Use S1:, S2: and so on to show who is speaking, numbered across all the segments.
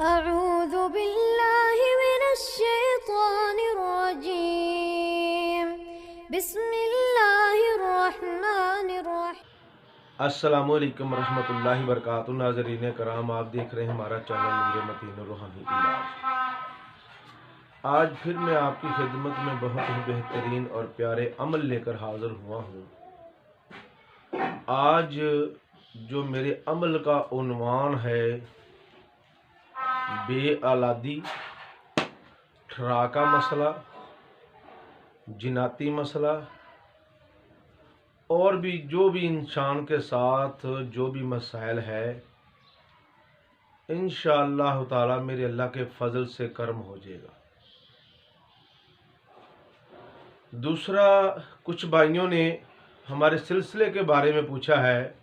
S1: अऊज़ु बिल्लाहि मिनश्शैतानिर्रजीम। बिस्मिल्लाहिर्रहमानिर्रहीम।
S2: अस्सलामुअलैकुम रहमतुल्लाहि वबरकातुहू। नाज़रीन कराम, आप देख रहे हैं हमारा चैनल नूर मतीन रूहानी इलाज। आज फिर मैं आपकी खिदमत में बहुत ही बेहतरीन और प्यारे अमल लेकर हाज़िर हुआ हूँ। आज जो मेरे अमल का उन्वान है बे औलादी, ठरा का मसला, जिनाती मसला और भी जो भी इंसान के साथ जो भी मसाइल है, इंशाअल्लाह ताला मेरे अल्लाह के फजल से कर्म हो जाएगा। दूसरा, कुछ भाइयों ने हमारे सिलसिले के बारे में पूछा है।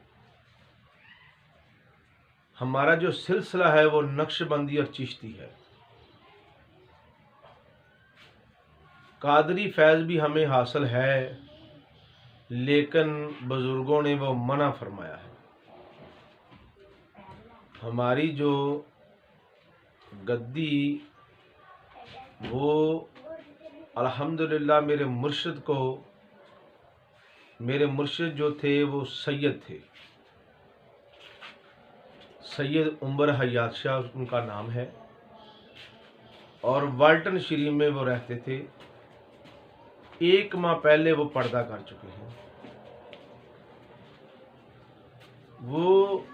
S2: हमारा जो सिलसिला है वो नक्शबंदी और चिश्ती है। कादरी फैज़ भी हमें हासिल है, लेकिन बुजुर्गों ने वो मना फरमाया है। हमारी जो गद्दी वो अल्हम्दुलिल्लाह मेरे मुर्शिद जो थे वो सैयद थे, सैयद उमर हयात शाह उनका नाम है, और वाल्टन शरीफ में वो रहते थे। 1 माह पहले वो पर्दा कर चुके हैं। वो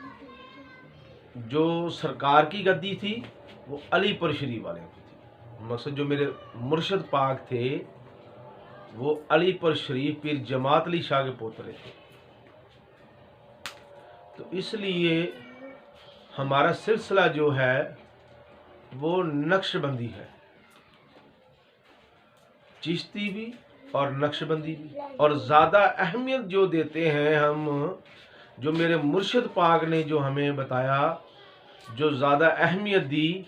S2: जो सरकार की गद्दी थी वो अलीपुर शरीफ वाले की थी। मकसद जो मेरे मुर्शिद पाक थे वो अलीपुर शरीफ पीर जमात अली शाह के पोतरे थे। तो इसलिए हमारा सिलसिला जो है वो नक्शबंदी है, चिश्ती भी और नक्शबंदी भी। और ज़्यादा अहमियत जो देते हैं हम, जो मेरे मुर्शिद पाक ने जो हमें बताया, जो ज़्यादा अहमियत दी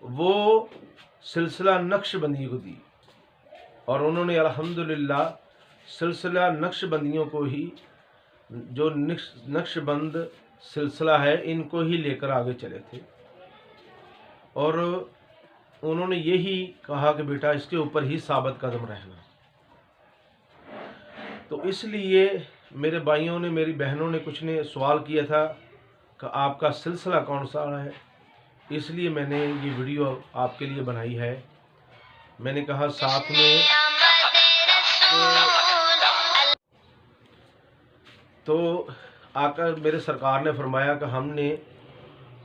S2: वो सिलसिला नक्शबंदी को दी। और उन्होंने अल्हम्दुलिल्लाह सिलसिला नक्शबंदियों को ही, जो नक्शबंद सिलसिला है, इनको ही लेकर आगे चले थे। और उन्होंने यही कहा कि बेटा इसके ऊपर ही साबित कदम रहना। तो इसलिए मेरे भाइयों ने, मेरी बहनों ने, कुछ ने सवाल किया था कि आपका सिलसिला कौन सा है। इसलिए मैंने ये वीडियो आपके लिए बनाई है। मैंने कहा साथ में तो आकर मेरे सरकार ने फरमाया कि हमने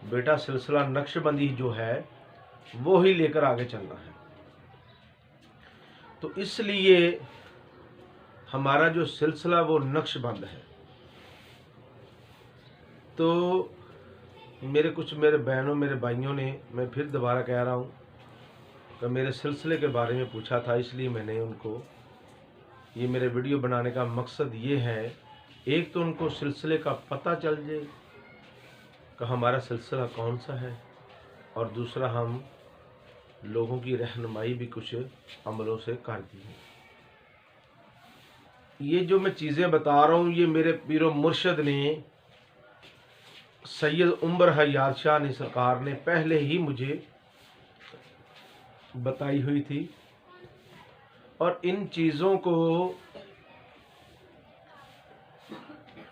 S2: बेटा सिलसिला नक्शबंदी जो है वो ही लेकर आगे चलना है। तो इसलिए हमारा जो सिलसिला वो नक्शबंद है। तो मेरे बहनों, मेरे भाइयों ने, मैं फिर दोबारा कह रहा हूँ कि मेरे सिलसिले के बारे में पूछा था, इसलिए मैंने उनको ये मेरे वीडियो बनाने का मकसद ये है, एक तो उनको सिलसिले का पता चल जाए कि हमारा सिलसिला कौन सा है, और दूसरा हम लोगों की रहनुमाई भी कुछ अमलों से कर दी है। ये जो मैं चीज़ें बता रहा हूँ ये मेरे पीरो मुर्शिद ने, सैयद उमर हयात शाह ने, सरकार ने पहले ही मुझे बताई हुई थी। और इन चीज़ों को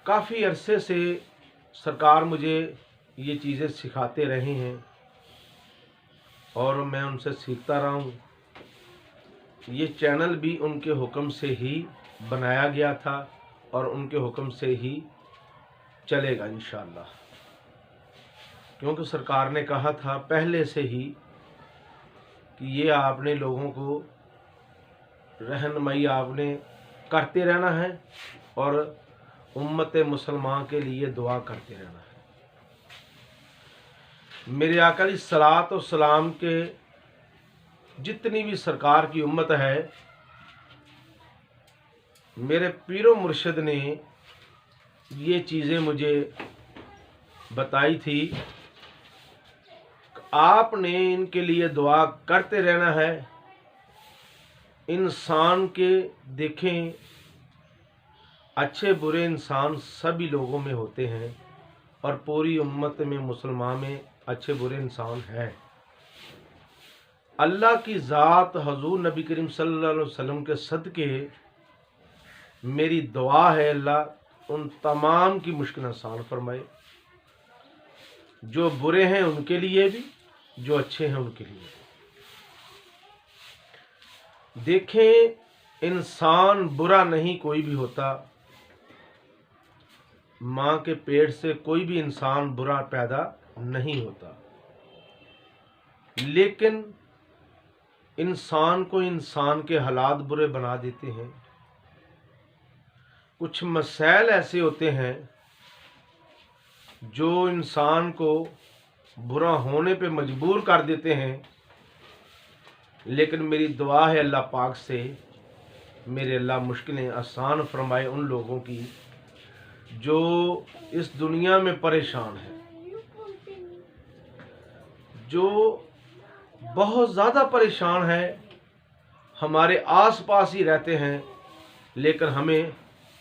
S2: काफ़ी अरसे से सरकार मुझे ये चीज़ें सिखाते रहे हैं और मैं उनसे सीखता रहा हूँ। ये चैनल भी उनके हुक्म से ही बनाया गया था और उनके हुक्म से ही चलेगा इंशाअल्लाह, क्योंकि सरकार ने कहा था पहले से ही कि ये आपने लोगों को रहनुमाई आपने करते रहना है और उम्मत मुसलमान के लिए दुआ करते रहना है। मेरे आका की सलात और सलाम के जितनी भी सरकार की उम्मत है, मेरे पीरो मुर्शिद ने ये चीज़ें मुझे बताई थी। आपने इनके लिए दुआ करते रहना है। इंसान के देखें, अच्छे बुरे इंसान सभी लोगों में होते हैं और पूरी उम्मत में मुसलमान में अच्छे बुरे इंसान हैं। अल्लाह की ज़ात हजूर नबी करीम सल्लल्लाहु अलैहि वसल्लम के सदके मेरी दुआ है अल्लाह उन तमाम की मुश्किल आसान फरमाए, जो बुरे हैं उनके लिए भी, जो अच्छे हैं उनके लिए भी। देखें, इंसान बुरा नहीं कोई भी होता, माँ के पेट से कोई भी इंसान बुरा पैदा नहीं होता, लेकिन इंसान को इंसान के हालात बुरे बना देते हैं। कुछ मसाइल ऐसे होते हैं जो इंसान को बुरा होने पे मजबूर कर देते हैं, लेकिन मेरी दुआ है अल्लाह पाक से मेरे अल्लाह मुश्किलें आसान फरमाए उन लोगों की जो इस दुनिया में परेशान है, जो बहुत ज़्यादा परेशान है, हमारे आसपास ही रहते हैं लेकिन हमें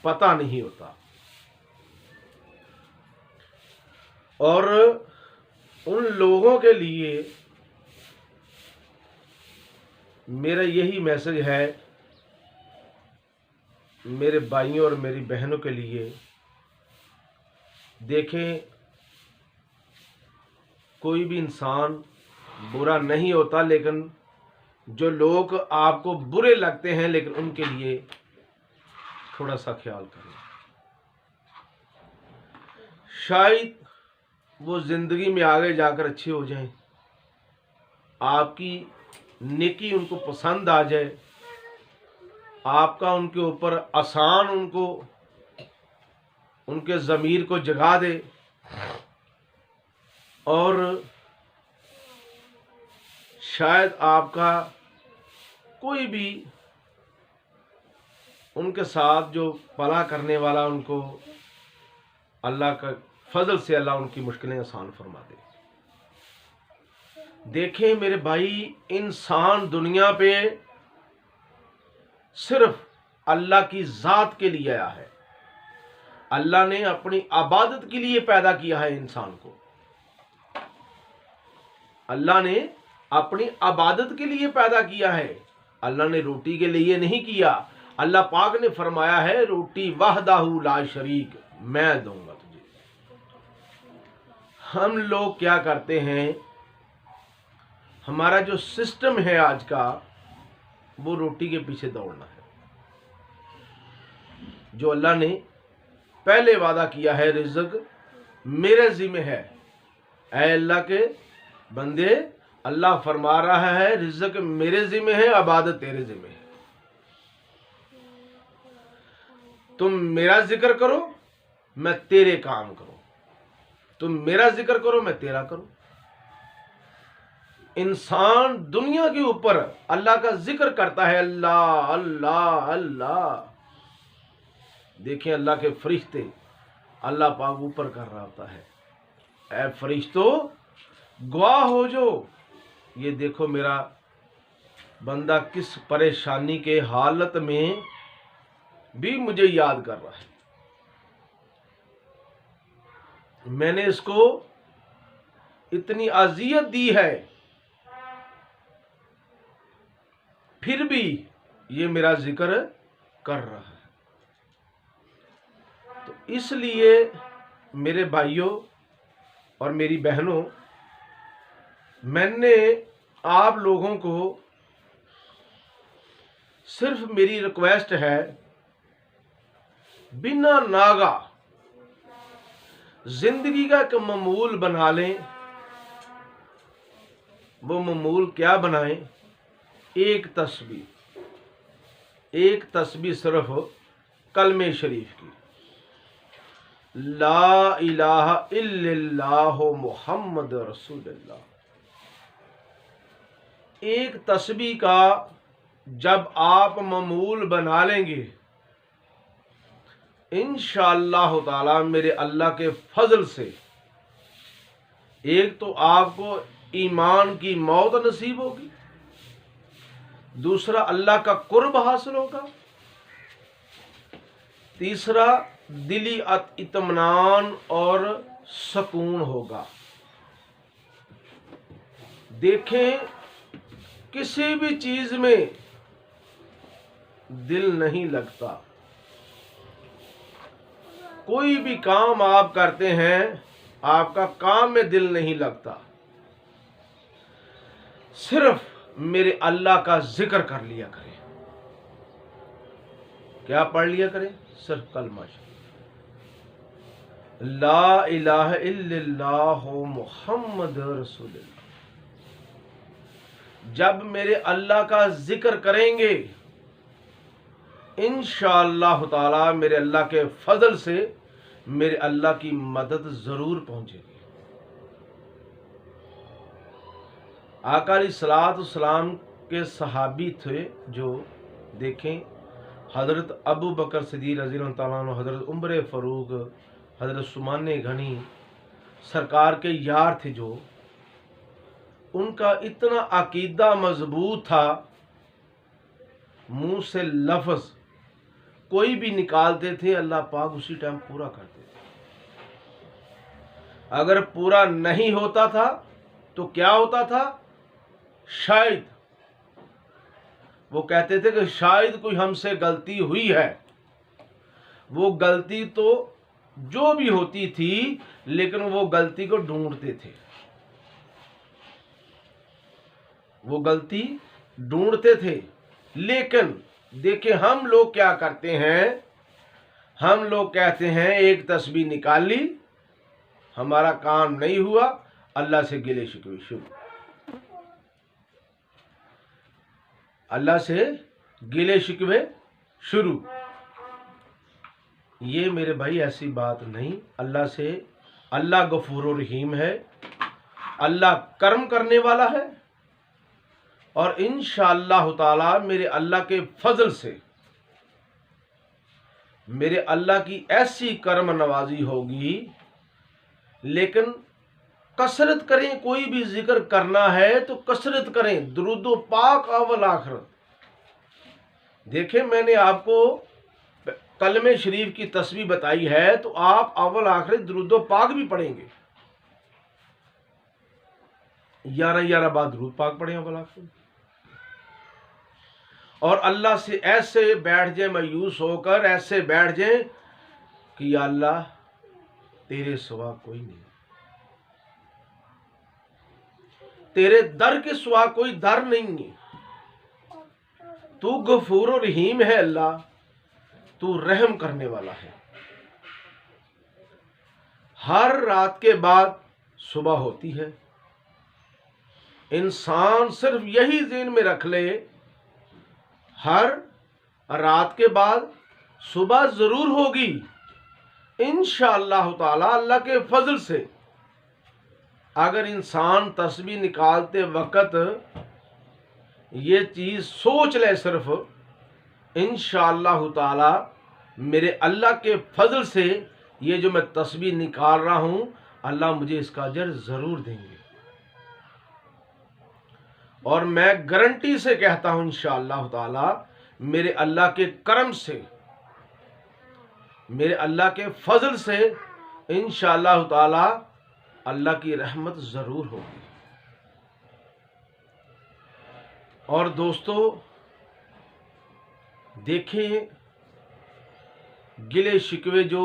S2: पता नहीं होता। और उन लोगों के लिए मेरा यही मैसेज है, मेरे भाइयों और मेरी बहनों के लिए। देखें, कोई भी इंसान बुरा नहीं होता, लेकिन जो लोग आपको बुरे लगते हैं लेकिन उनके लिए थोड़ा सा ख्याल करें। शायद वो जिंदगी में आगे जाकर अच्छे हो जाएं, आपकी नेकी उनको पसंद आ जाए, आपका उनके ऊपर आसान उनको उनके ज़मीर को जगा दे और शायद आपका कोई भी उनके साथ जो भला करने वाला, उनको अल्लाह का फजल से अल्लाह उनकी मुश्किलें आसान फरमा दे। देखें मेरे भाई, इंसान दुनिया पे सिर्फ अल्लाह की ज़ात के लिए आया है। अल्लाह ने अपनी इबादत के लिए पैदा किया है इंसान को। अल्लाह ने अपनी इबादत के लिए पैदा किया है, अल्लाह ने रोटी के लिए नहीं किया। अल्लाह पाक ने फरमाया है, रोटी वहदाहू ला शरीक, मैं दूंगा तुझे। हम लोग क्या करते हैं, हमारा जो सिस्टम है आज का, वो रोटी के पीछे दौड़ना है। जो अल्लाह ने पहले वादा किया है, रिज़्क़ मेरे ज़िम्मे है। ऐ अल्लाह के बंदे, अल्लाह फरमा रहा है रिज़्क़ मेरे ज़िम्मे है, इबादत तेरे ज़िम्मे है। तुम मेरा जिक्र करो, मैं तेरे काम करूं। तुम मेरा जिक्र करो, मैं तेरा करूं। इंसान दुनिया के ऊपर अल्लाह का जिक्र करता है, अल्लाह अल्लाह अल्लाह। देखें, अल्लाह के फरिश्ते अल्लाह पाक ऊपर कर रहा होता है, ऐ फरिश्तों गवाह हो जो, ये देखो मेरा बंदा किस परेशानी के हालत में भी मुझे याद कर रहा है। मैंने इसको इतनी अजियत दी है, फिर भी ये मेरा जिक्र कर रहा है। तो इसलिए मेरे भाइयों और मेरी बहनों, मैंने आप लोगों को सिर्फ मेरी रिक्वेस्ट है, बिना नागा जिंदगी का एक मामूल बना लें। वो मामूल क्या बनाएं? एक तस्बीह सिर्फ कलमे शरीफ की, ला इलाहा इल्लल्लाह मुहम्मद रसूलुल्लाह। एक तस्बीह का जब आप मामूल बना लेंगे, इंशाअल्लाह ताला मेरे अल्लाह के फजल से एक तो आपको ईमान की मौत नसीब होगी, दूसरा अल्लाह का कुर्ब हासिल होगा, तीसरा दिली इत्मीनान और सुकून होगा। देखें, किसी भी चीज में दिल नहीं लगता। कोई भी काम आप करते हैं, आपका काम में दिल नहीं लगता। सिर्फ मेरे अल्लाह का जिक्र कर लिया करें। क्या पढ़ लिया करें? सिर्फ कलमा ला इलाहा इल्लल्लाह मुहम्मद रसूलुल्लाह। जब मेरे अल्लाह का जिक्र करेंगे, इंशाअल्लाह ताला मेरे अल्लाह के फजल से मेरे अल्लाह की मदद जरूर पहुंचेगी। आका अलैहिस्सलाम के सहाबी थे जो, देखें, हज़रत अबू बकर सिद्दीक़ रज़ियल्लाहु ताला अन्हु, हज़रत उमर फ़ारूक, हज़रत उस्मान गनी सरकार के यार थे, जो उनका इतना अकीदा मजबूत था, मुंह से लफ्ज़ कोई भी निकालते थे, अल्लाह पाक उसी टाइम पूरा करते थे। अगर पूरा नहीं होता था तो क्या होता था? शायद वो कहते थे कि शायद कोई हमसे गलती हुई है। वो गलती तो जो भी होती थी, लेकिन वो गलती को ढूंढते थे। वो गलती ढूंढते थे। लेकिन देखिए, हम लोग क्या करते हैं? हम लोग कहते हैं एक तस्बीह निकाल ली, हमारा काम नहीं हुआ, अल्लाह से गिले शिकवे शुरू। अल्लाह से गिले शिकवे शुरू। ये मेरे भाई ऐसी बात नहीं। अल्लाह से, अल्लाह गफूर रहीम है, अल्लाह कर्म करने वाला है, और इंशाअल्लाह ताला मेरे अल्लाह के फजल से मेरे अल्लाह की ऐसी कर्म नवाजी होगी। लेकिन कसरत करें, कोई भी जिक्र करना है तो कसरत करें, दुरूदो पाक अव्वल आखिर। देखें, मैंने आपको कलमे शरीफ की तस्बीह बताई है, तो आप अव्वल आखिर दुरूदो पाक भी पढ़ेंगे। 11 बार दुरूद पाक पढ़ें अव्वल आखिर, और अल्लाह से ऐसे बैठ जाए, मायूस होकर ऐसे बैठ जाए कि या अल्लाह तेरे सिवा कोई नहीं, तेरे दर के सिवा कोई दर नहीं है। तू गफूर रहीम है अल्लाह, तू रहम करने वाला है। हर रात के बाद सुबह होती है। इंसान सिर्फ यही ज़हन में रख ले, हर रात के बाद सुबह जरूर होगी इंशाअल्लाह ताला। अल्लाह के फजल से अगर इंसान तस्बीह निकालते वक्त ये चीज सोच ले, सिर्फ इंशाअल्लाह ताला मेरे अल्लाह के फजल से ये जो मैं तस्बीह निकाल रहा हूं, अल्लाह मुझे इसका अजर जरूर देंगे। और मैं गारंटी से कहता हूं इंशाअल्लाह ताला मेरे अल्लाह के करम से, मेरे अल्लाह के फजल से इंशाअल्लाह ताला अल्लाह की रहमत जरूर होगी। और दोस्तों देखें, गिले शिकवे जो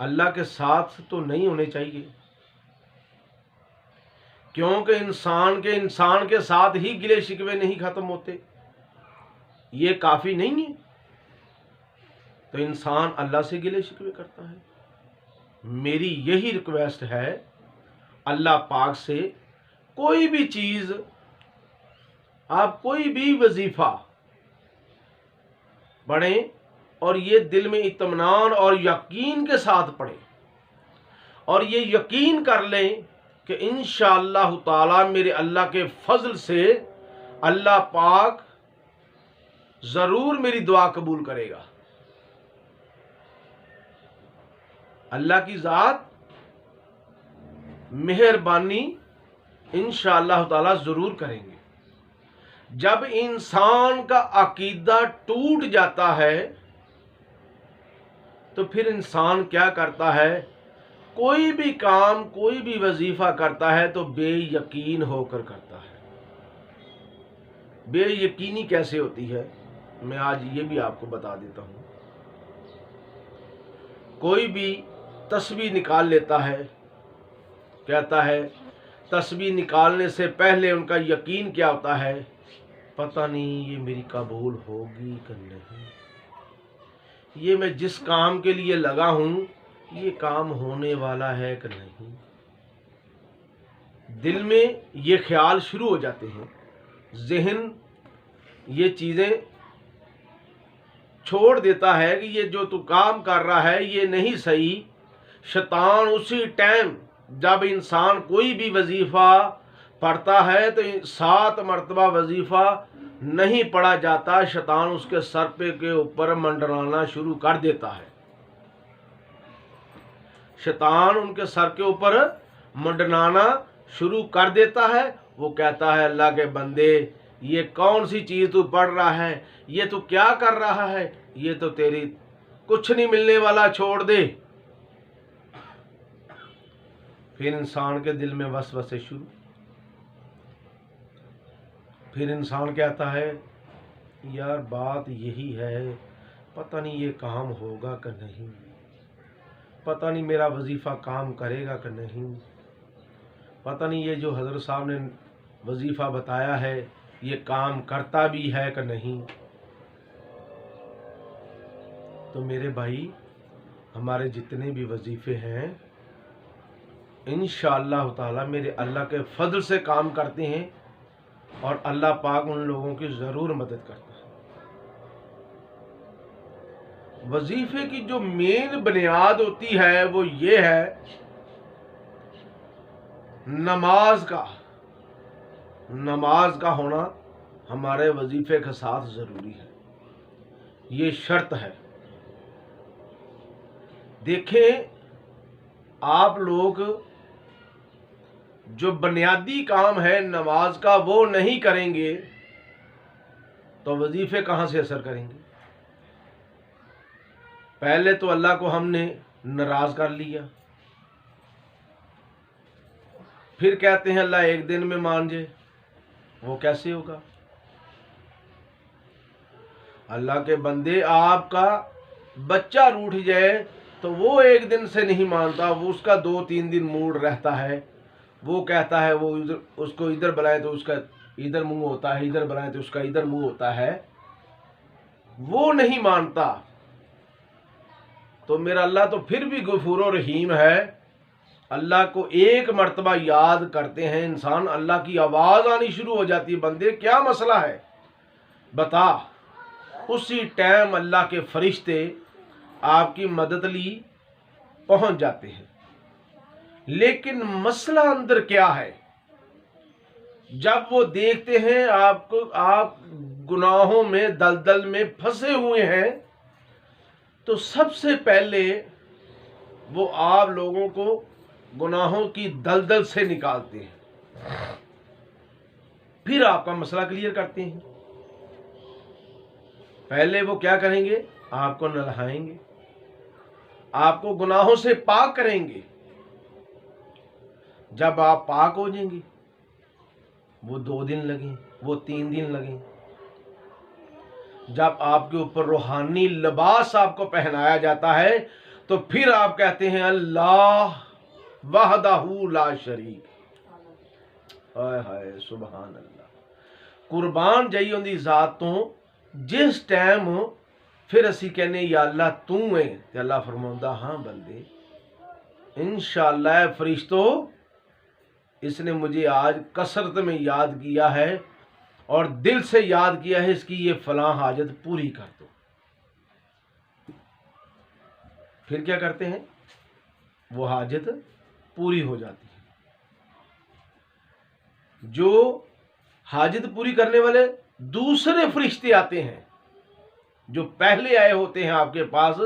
S2: अल्लाह के साथ तो नहीं होने चाहिए, क्योंकि इंसान के साथ ही गिले शिकवे नहीं खत्म होते। ये काफी नहीं है, तो इंसान अल्लाह से गिले शिकवे करता है। मेरी यही रिक्वेस्ट है अल्लाह पाक से, कोई भी चीज आप कोई भी वजीफा पढ़ें और ये दिल में इत्मीनान और यकीन के साथ पढ़ें, और ये यकीन कर लें कि इंशाअल्लाह ताला मेरे अल्लाह के फजल से अल्लाह पाक जरूर मेरी दुआ कबूल करेगा। अल्लाह की ज़ात मेहरबानी इंशाअल्लाह ताला जरूर करेंगे। जब इंसान का अकीदा टूट जाता है तो फिर इंसान क्या करता है? कोई भी काम, कोई भी वजीफा करता है तो बेयकीन होकर करता है। बेयकीनी कैसे होती है, मैं आज ये भी आपको बता देता हूँ। कोई भी तस्बीह निकाल लेता है, कहता है तस्बीह निकालने से पहले उनका यकीन क्या होता है, पता नहीं ये मेरी कबूल होगी कि नहीं, ये मैं जिस काम के लिए लगा हूँ ये काम होने वाला है कि नहीं। दिल में ये ख्याल शुरू हो जाते हैं, ज़हन ये चीज़ें छोड़ देता है कि ये जो तू काम कर रहा है ये नहीं सही। शैतान उसी टाइम जब इंसान कोई भी वजीफ़ा पढ़ता है तो 7 मरतबा वजीफ़ा नहीं पढ़ा जाता, शैतान उसके सर पे के ऊपर मंडराना शुरू कर देता है। शैतान उनके सर के ऊपर मंडराना शुरू कर देता है। वो कहता है अल्लाह के बंदे ये कौन सी चीज़ तू पढ़ रहा है, ये तू क्या कर रहा है, ये तो तेरी कुछ नहीं मिलने वाला, छोड़ दे। फिर इंसान के दिल में वसवसे शुरू। फिर इंसान कहता है यार बात यही है, पता नहीं ये काम होगा कि नहीं, पता नहीं मेरा वजीफ़ा काम करेगा कि नहीं, पता नहीं ये जो हज़रत साहब ने वजीफ़ा बताया है ये काम करता भी है कि नहीं। तो मेरे भाई हमारे जितने भी वजीफ़े हैं इंशाअल्लाह ताला मेरे अल्लाह के फजल से काम करते हैं और अल्लाह पाक उन लोगों की ज़रूर मदद करता है। वजीफ़े की जो मेन बुनियाद होती है वो ये है नमाज का होना हमारे वजीफ़े के साथ ज़रूरी है, ये शर्त है। देखें आप लोग जो बुनियादी काम है नमाज का वो नहीं करेंगे तो वजीफ़े कहाँ से असर करेंगे। पहले तो अल्लाह को हमने नाराज़ कर लिया, फिर कहते हैं अल्लाह एक दिन में मान जाए, वो कैसे होगा। अल्लाह के बंदे आपका बच्चा रूठ जाए तो वो एक दिन से नहीं मानता, वो उसका 2-3 दिन मूड रहता है, वो कहता है वो उसको इधर बुलाए तो उसका इधर मुंह होता है, इधर बुलाए तो उसका इधर मुंह होता है, वो नहीं मानता। तो मेरा अल्लाह तो फिर भी गफूर और रहीम है। अल्लाह को एक मर्तबा याद करते हैं इंसान, अल्लाह की आवाज़ आनी शुरू हो जाती है, बंदे क्या मसला है बता। उसी टाइम अल्लाह के फरिश्ते आपकी मदद ली पहुंच जाते हैं। लेकिन मसला अंदर क्या है, जब वो देखते हैं आप गुनाहों में दलदल में फंसे हुए हैं तो सबसे पहले वो आप लोगों को गुनाहों की दलदल से निकालते हैं, फिर आपका मसला क्लियर करते हैं। पहले वो क्या करेंगे, आपको नहलाएंगे, आपको गुनाहों से पाक करेंगे। जब आप पाक हो जाएंगे, वो 2 दिन लगे, वो 3 दिन लगे, जब आपके ऊपर रूहानी लिबास आपको पहनाया जाता है तो फिर आप कहते हैं अल्लाह वहदहू ला शरीक, हाय हाय सुभान अल्लाह, कुर्बान जाई उनकी जात तो जिस टाइम फिर असी कहने या अल्लाह तू है तो अल्लाह फरमाउंदा हाँ बंदे इंशाअल्लाह फरिश्तों इसने मुझे आज कसरत में याद किया है और दिल से याद किया है, इसकी ये फलां हाजत पूरी कर दो। फिर क्या करते हैं, वो हाजत पूरी हो जाती है। जो हाजत पूरी करने वाले दूसरे फरिश्ते आते हैं, जो पहले आए होते हैं आपके पास,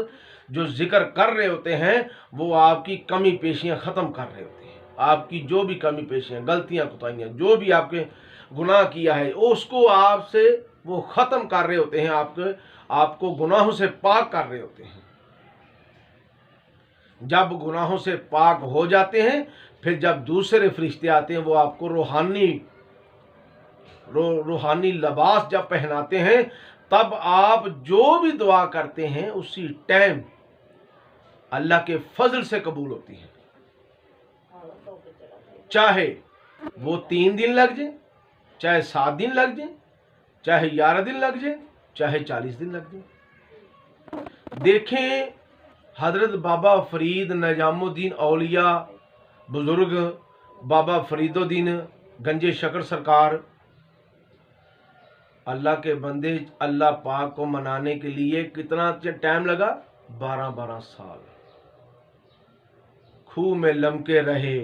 S2: जो जिक्र कर रहे होते हैं, वो आपकी कमी पेशियां ख़त्म कर रहे होते हैं। आपकी जो भी कमी पेशियां, गलतियां, कोताहियां, जो भी आपके गुनाह किया है उसको आपसे वो ख़त्म कर रहे होते हैं, आपको गुनाहों से पाक कर रहे होते हैं। जब गुनाहों से पाक हो जाते हैं, फिर जब दूसरे फरिश्ते आते हैं वो आपको रूहानी रूहानी लिबास जब पहनाते हैं, तब आप जो भी दुआ करते हैं उसी टाइम अल्लाह के फजल से कबूल होती है। चाहे वो 3 दिन लग जाए, चाहे 7 दिन लग जाए, चाहे 11 दिन लग जाए, चाहे 40 दिन लग जाए। देखें हजरत बाबा फरीद निजामुद्दीन औलिया बुजुर्ग बाबा फरीदुद्दीन गंजे शकर सरकार, अल्लाह के बंदे अल्लाह पाक को मनाने के लिए कितना टाइम लगा? 12-12 साल खूह में लमके रहे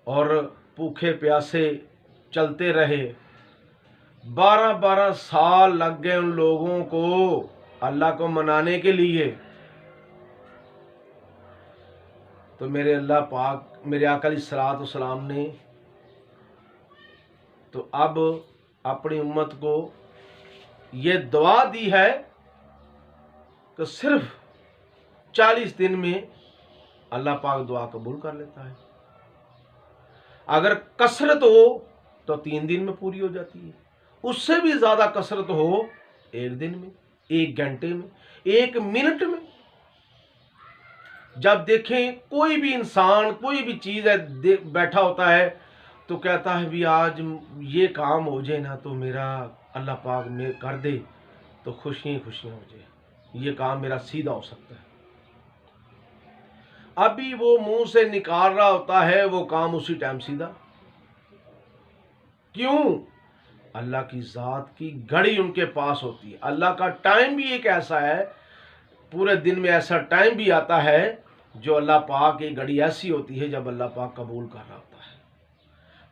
S2: और भूखे प्यासे चलते रहे। 12-12 साल लग गए उन लोगों को अल्लाह को मनाने के लिए। तो मेरे अल्लाह पाक, मेरे आका अलैहिस्सलातु वस्सलाम ने तो अब अपनी उम्मत को ये दुआ दी है कि सिर्फ 40 दिन में अल्लाह पाक दुआ कबूल कर लेता है। अगर कसरत हो तो 3 दिन में पूरी हो जाती है, उससे भी ज्यादा कसरत हो 1 दिन में, 1 घंटे में, 1 मिनट में। जब देखें कोई भी इंसान कोई भी चीज है बैठा होता है तो कहता है भी आज ये काम हो जाए ना तो मेरा अल्लाह पाक में कर दे तो खुशियां खुशियां हो जाए, ये काम मेरा सीधा हो सकता है। अभी वो मुंह से निकाल रहा होता है वो काम उसी टाइम सीधा। क्यों? अल्लाह की जात की घड़ी उनके पास होती है। अल्लाह का टाइम भी एक ऐसा है, पूरे दिन में ऐसा टाइम भी आता है जो अल्लाह पाक की घड़ी ऐसी होती है जब अल्लाह पाक कबूल कर रहा होता है,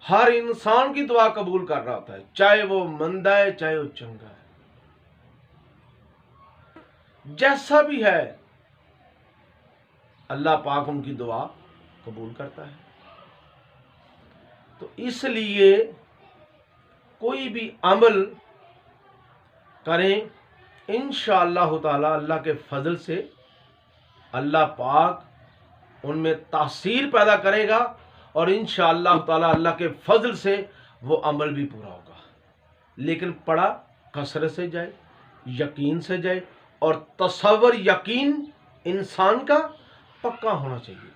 S2: हर इंसान की दुआ कबूल कर रहा होता है, चाहे वो मंदा है चाहे वो चंगा है, जैसा भी है अल्लाह पाक उनकी दुआ कबूल करता है। तो इसलिए कोई भी अमल करें इंशाअल्लाह ताला अल्लाह के फजल से अल्लाह पाक उनमें तासीर पैदा करेगा और इंशाअल्लाह ताला अल्लाह के फजल से वो अमल भी पूरा होगा। लेकिन पढ़ा कसरत से जाए, यकीन से जाए, और तसव्वुर यकीन इंसान का पक्का होना चाहिए।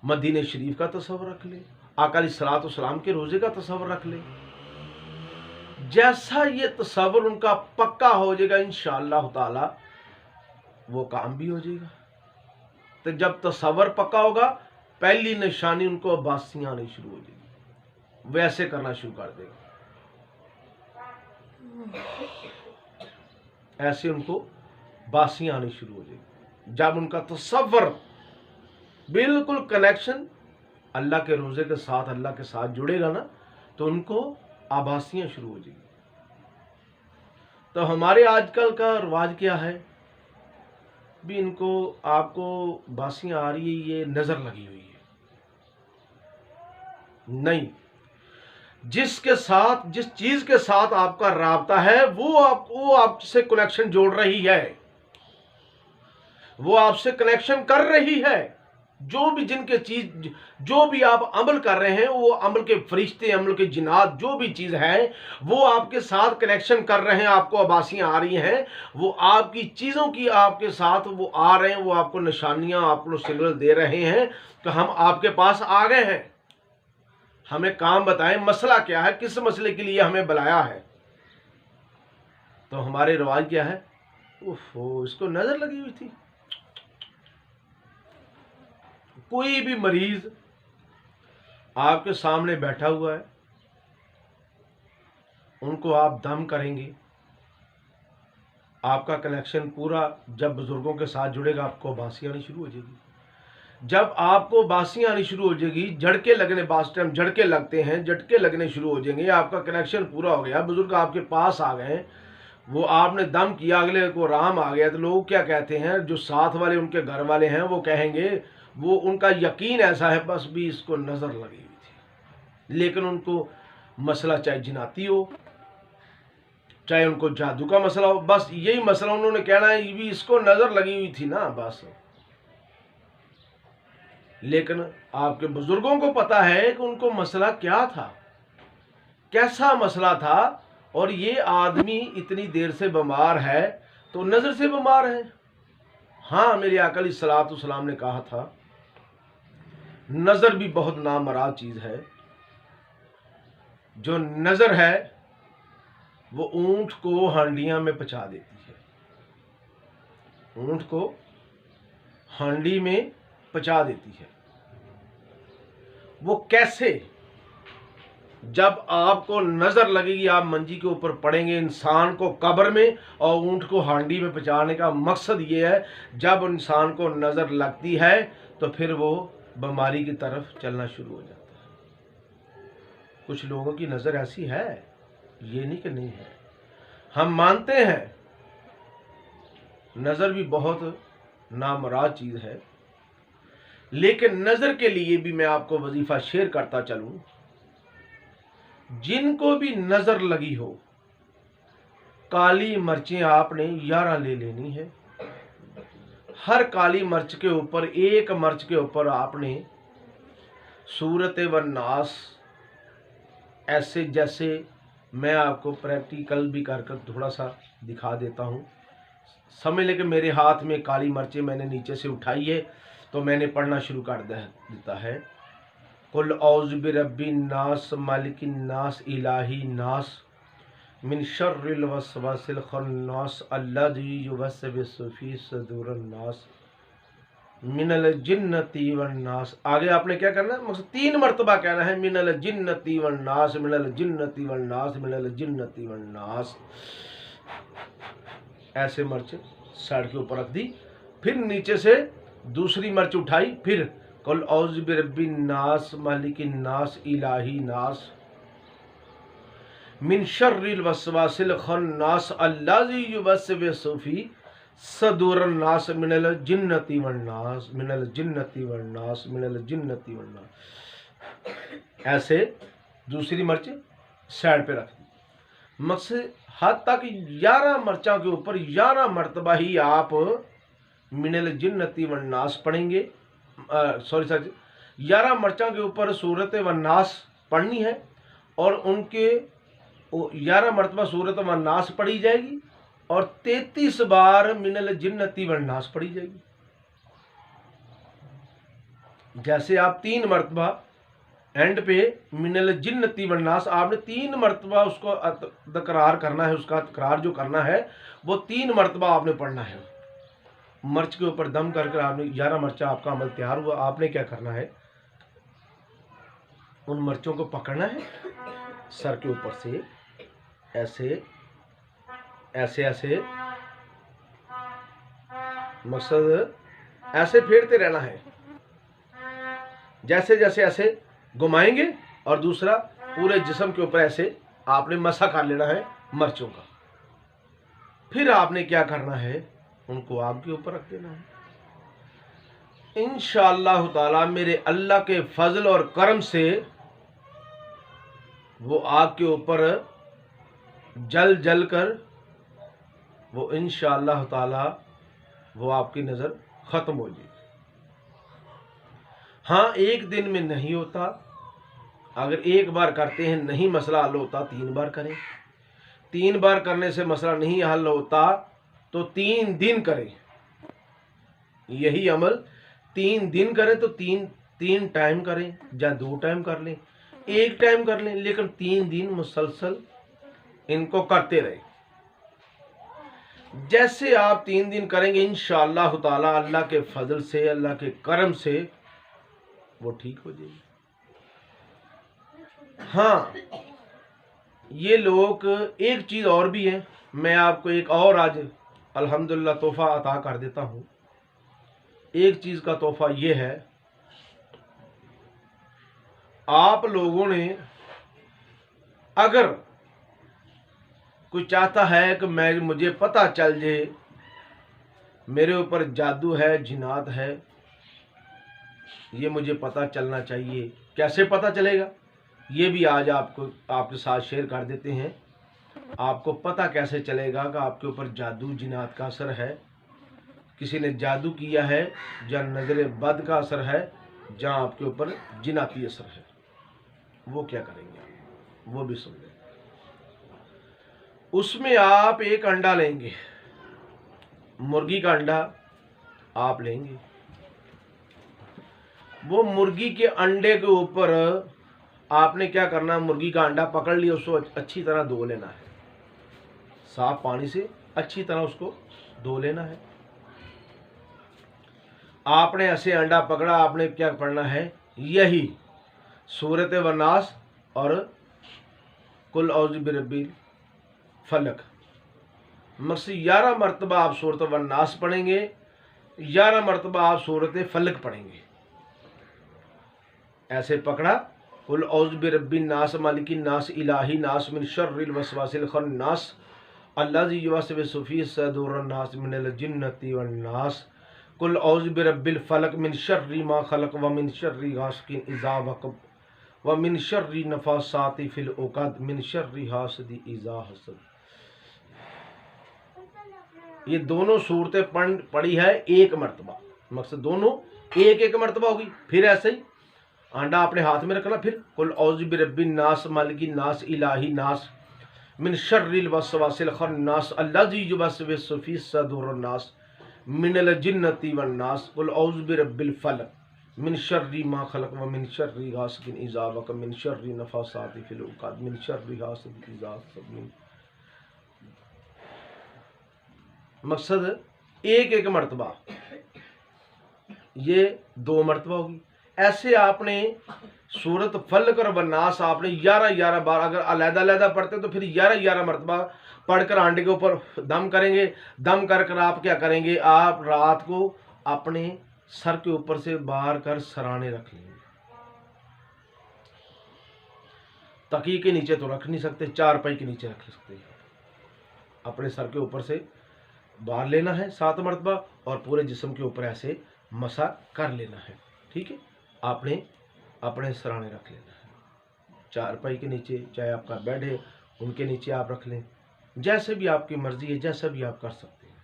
S2: मदीने शरीफ का तसव्वुर रख ले, आका अलैहिस्सलातु वस्सलाम के रोजे का तसव्वुर रख ले। जैसा ये तसव्वुर उनका पक्का हो जाएगा इंशाअल्लाह ताला वो काम भी हो जाएगा। तो जब तसव्वुर पक्का होगा पहली निशानी उनको बासियां आनी शुरू हो जाएगी, वैसे करना शुरू कर देगा, ऐसे उनको बासियां आनी शुरू हो जाएगी। जब उनका तसव्वुर बिल्कुल कनेक्शन अल्लाह के रोजे के साथ अल्लाह के साथ जुड़ेगा ना तो उनको आभासियां शुरू हो जाएगी। तो हमारे आजकल का रिवाज क्या है भी, इनको आपको बासियां आ रही है, ये नजर लगी हुई है। नहीं, जिसके साथ जिस चीज के साथ आपका राबता है वो आपसे कनेक्शन जोड़ रही है, वो आपसे कनेक्शन कर रही है। जो भी जिनके चीज जो भी आप अमल कर रहे हैं वो अमल के फरिश्ते, अमल के जिन्नात, जो भी चीज है वो आपके साथ कनेक्शन कर रहे हैं, आपको आभासियां आ रही हैं, वो आपकी चीजों की आपके साथ वो आ रहे हैं, वो आपको निशानियां आपको सिग्नल दे रहे हैं कि हम आपके पास आ गए हैं, हमें काम बताएं, मसला क्या है, किस मसले के लिए हमें बुलाया है। तो हमारे रिवाज क्या है, ओहो इसको नजर लगी हुई थी। कोई भी मरीज आपके सामने बैठा हुआ है, उनको आप दम करेंगे, आपका कनेक्शन पूरा जब बुजुर्गों के साथ जुड़ेगा आपको बासियां आनी शुरू हो जाएगी। जब आपको बासियां आनी शुरू हो जाएगी, झटके लगने, बास टाइम झटके लगते हैं, झटके लगने शुरू हो जाएंगे, आपका कनेक्शन पूरा हो गया, बुजुर्ग आपके पास आ गए, वो आपने दम किया, अगले को आराम आ गया, तो लोग क्या कहते हैं, जो साथ वाले उनके घर वाले हैं वो कहेंगे वो उनका यकीन ऐसा है बस भी इसको नजर लगी हुई थी। लेकिन उनको मसला चाहे जिनाती हो, चाहे उनको जादू का मसला हो, बस यही मसला उन्होंने कहना है ये भी इसको नजर लगी हुई थी ना बस। लेकिन आपके बुजुर्गों को पता है कि उनको मसला क्या था, कैसा मसला था, और ये आदमी इतनी देर से बीमार है तो नज़र से बीमार है। हाँ, मेरे आका अलैहिस्सलातु वस्सलाम ने कहा था नज़र भी बहुत नामराद चीज़ है। जो नज़र है वो ऊंट को हांडिया में पचा देती है, ऊंट को हांडी में पचा देती है। वो कैसे? जब आपको नजर लगेगी, आप मंजी के ऊपर पड़ेंगे, इंसान को कब्र में और ऊंट को हांडी में पचाने का मकसद ये है, जब इंसान को नजर लगती है तो फिर वो बीमारी की तरफ चलना शुरू हो जाता है। कुछ लोगों की नजर ऐसी है, ये नहीं कि नहीं है, हम मानते हैं नजर भी बहुत नामुराद चीज है, लेकिन नजर के लिए भी मैं आपको वजीफा शेयर करता चलूं। जिनको भी नजर लगी हो, काली मिर्चें आपने 11 ले लेनी है। हर काली मिर्च के ऊपर, एक मिर्च के ऊपर आपने सूरत व नास, ऐसे जैसे मैं आपको प्रैक्टिकल भी कर थोड़ा सा दिखा देता हूँ। समझ लें कि मेरे हाथ में काली मिर्चें मैंने नीचे से उठाई है, तो मैंने पढ़ना शुरू कर देता है। कुल औज़ु बिरब्बिन नास मालिकिन नास इलाही नास मिन शर्रिल वस्वासिल खन्नास अल्लज़ी युवस्विसु फ़ी सुदूरिन नास मिनल जिन्नति वन नास। आगे आपने क्या करना है? मतलब 3 मरतबा कहना है, मिनल जिन्नति वन नास, मिनल जिन्नति वन नास, मिनल जिन्नति वन नास। ऐसे मिर्च साइड के ऊपर रख दी, फिर नीचे से दूसरी मिर्च उठाई, फिर कुल औज़ु बिरब्बिन नास मालिकिन नास इलाही नास मिन शर्रिल वस्वासिल खन्नास अल्लज़ी युवस्विसु फ़ी सुदूरिन नास मिनल जिन्नति वन नास, मिनल जिन्नति वन नास, मिनल जिन्नति वन नास। ऐसे दूसरी मिर्च साइड पे रख दी। मकसद हद तक 11 मिर्चों के ऊपर 11 मरतबा ही आप मिनल जिन्नति वन नास पढ़ेंगे। 11 मिर्चों के ऊपर सूरत वन नास पढ़नी है, और उनके 11 मरतबा सूरत वन नास पढ़ी जाएगी, और 33 बार मिनल जिन्नति वन नास पढ़ी जाएगी। जैसे आप 3 मरतबा एंड पे मिनल जिन्नति वन नास, आपने 3 मरतबा उसको तकरार करना है, उसका तकरार जो करना है वो 3 मरतबा आपने पढ़ना है। मिर्च के ऊपर दम करके आपने 11 मिर्चा आपका अमल तैयार हुआ। आपने क्या करना है? उन मिर्चों को पकड़ना है सर के ऊपर से, ऐसे ऐसे ऐसे, मकसद ऐसे फेरते रहना है। जैसे जैसे ऐसे घुमाएंगे, और दूसरा पूरे जिस्म के ऊपर ऐसे आपने मसा कर लेना है मिर्चों का। फिर आपने क्या करना है? उनको आग के ऊपर रख देना है। इंशाअल्लाह ताला मेरे अल्लाह के फजल और करम से वो आग के ऊपर जल जल कर वो इंशाअल्लाह ताला वो आपकी नज़र ख़त्म हो जाएगी। हाँ, एक दिन में नहीं होता। अगर एक बार करते हैं नहीं मसला हल होता, 3 बार करें। 3 बार करने से मसला नहीं हल होता तो 3 दिन करें। यही अमल 3 दिन करें तो 3 टाइम करें, या 2 टाइम कर लें, 1 टाइम कर लें, लेकिन 3 दिन मुसलसल इनको करते रहे। जैसे आप 3 दिन करेंगे इंशाअल्लाह ताला अल्लाह के फजल से, अल्लाह के करम से वो ठीक हो जाएगी। हाँ, ये लोग एक चीज़ और भी है, मैं आपको एक और आज अल्हम्दुलिल्लाह तोहफा अता कर देता हूँ। एक चीज़ का तोहफा ये है, आप लोगों ने अगर कोई चाहता है कि मुझे पता चल जाए मेरे ऊपर जादू है, जिन्नात है, ये मुझे पता चलना चाहिए। कैसे पता चलेगा? ये भी आज आपके साथ शेयर कर देते हैं। आपको पता कैसे चलेगा कि आपके ऊपर जादू जिन्नात का असर है, किसी ने जादू किया है, या नज़र बद का असर है, या आपके ऊपर जिन्नाती असर है। वो क्या करेंगे आप? वो भी सुन लें। उसमें आप एक अंडा लेंगे, मुर्गी का अंडा आप लेंगे। वो मुर्गी के अंडे के ऊपर आपने क्या करना, मुर्गी का अंडा पकड़ लिया, उसको अच्छी तरह धो लेना है, साफ पानी से अच्छी तरह उसको धो लेना है। आपने ऐसे अंडा पकड़ा, आपने क्या पढ़ना है, यही सूरत वन्नास और कुल औज़ु बिरब्बिल फलक। मकसद 11 मरतबा आप सूरत वन्नास पढ़ेंगे, 11 मरतबा आप सूरत फलक पढ़ेंगे। ऐसे पकड़ा, कुल औज़ु बिरब्बिन नास मालिकिन नास इलाही नास मिन शर्रिल वसवासिल खन्नास अल्लज़ी युवस्विसु फ़ी सुदूरिन नास मिनल जिन्नति वन नास, कुल औज़ु बिरब्बिल फलक मिन शर्रि मा खलक व मिन शर्रि गासिकिन इज़ा वक़ब व मिन शर्रि नफ़ासाति फ़िल उक़द मिन शर्रि हासिदिन इज़ा हसद। ये दोनों सूरतें पढ़ी है एक मरतबा, मकसद दोनों एक एक मरतबा होगी। फिर ऐसे ही अंडा अपने हाथ में रखना, फिर कुल औज़ु बिरब्बिन नास मालिकिन नास इलाही नास मिन शर्रिल वसवासिल खन्नास अल्लज़ी युवस्विसु फ़ी सुदूरिन नास मिनल जिन्नति वन नास, कुल औज़ु बिरब्बिल फलक मिन शर्रि मा खलक व मिन शर्रि गासिकिन इज़ा वक़ब मिन शर्रि नफ़ासाति फ़िल उक़द मिन शर्रि हासिदिन इज़ा हसद। मकसद एक एक मरतबा, ये 2 मरतबा होगी। ऐसे आपने सूरत फलक और वन्नास आपने 11 बार, अगर अलग-अलग पढ़ते तो फिर 11 मरतबा पढ़कर अंडे के ऊपर दम करेंगे। दम कर आप क्या करेंगे, आप रात को अपने सर के ऊपर से बाहर कर सराने रख लेंगे। तकिए के नीचे तो रख नहीं सकते, चारपाई के नीचे रख सकते हैं। अपने सर के ऊपर से बाहर लेना है 7 मरतबा और पूरे जिस्म के ऊपर ऐसे मसा कर लेना है। ठीक है, आपने अपने सराने रख लेना है, चारपाई के नीचे, चाहे आपका बेड है उनके नीचे आप रख लें, जैसे भी आपकी मर्जी है, जैसा भी आप कर सकते हैं।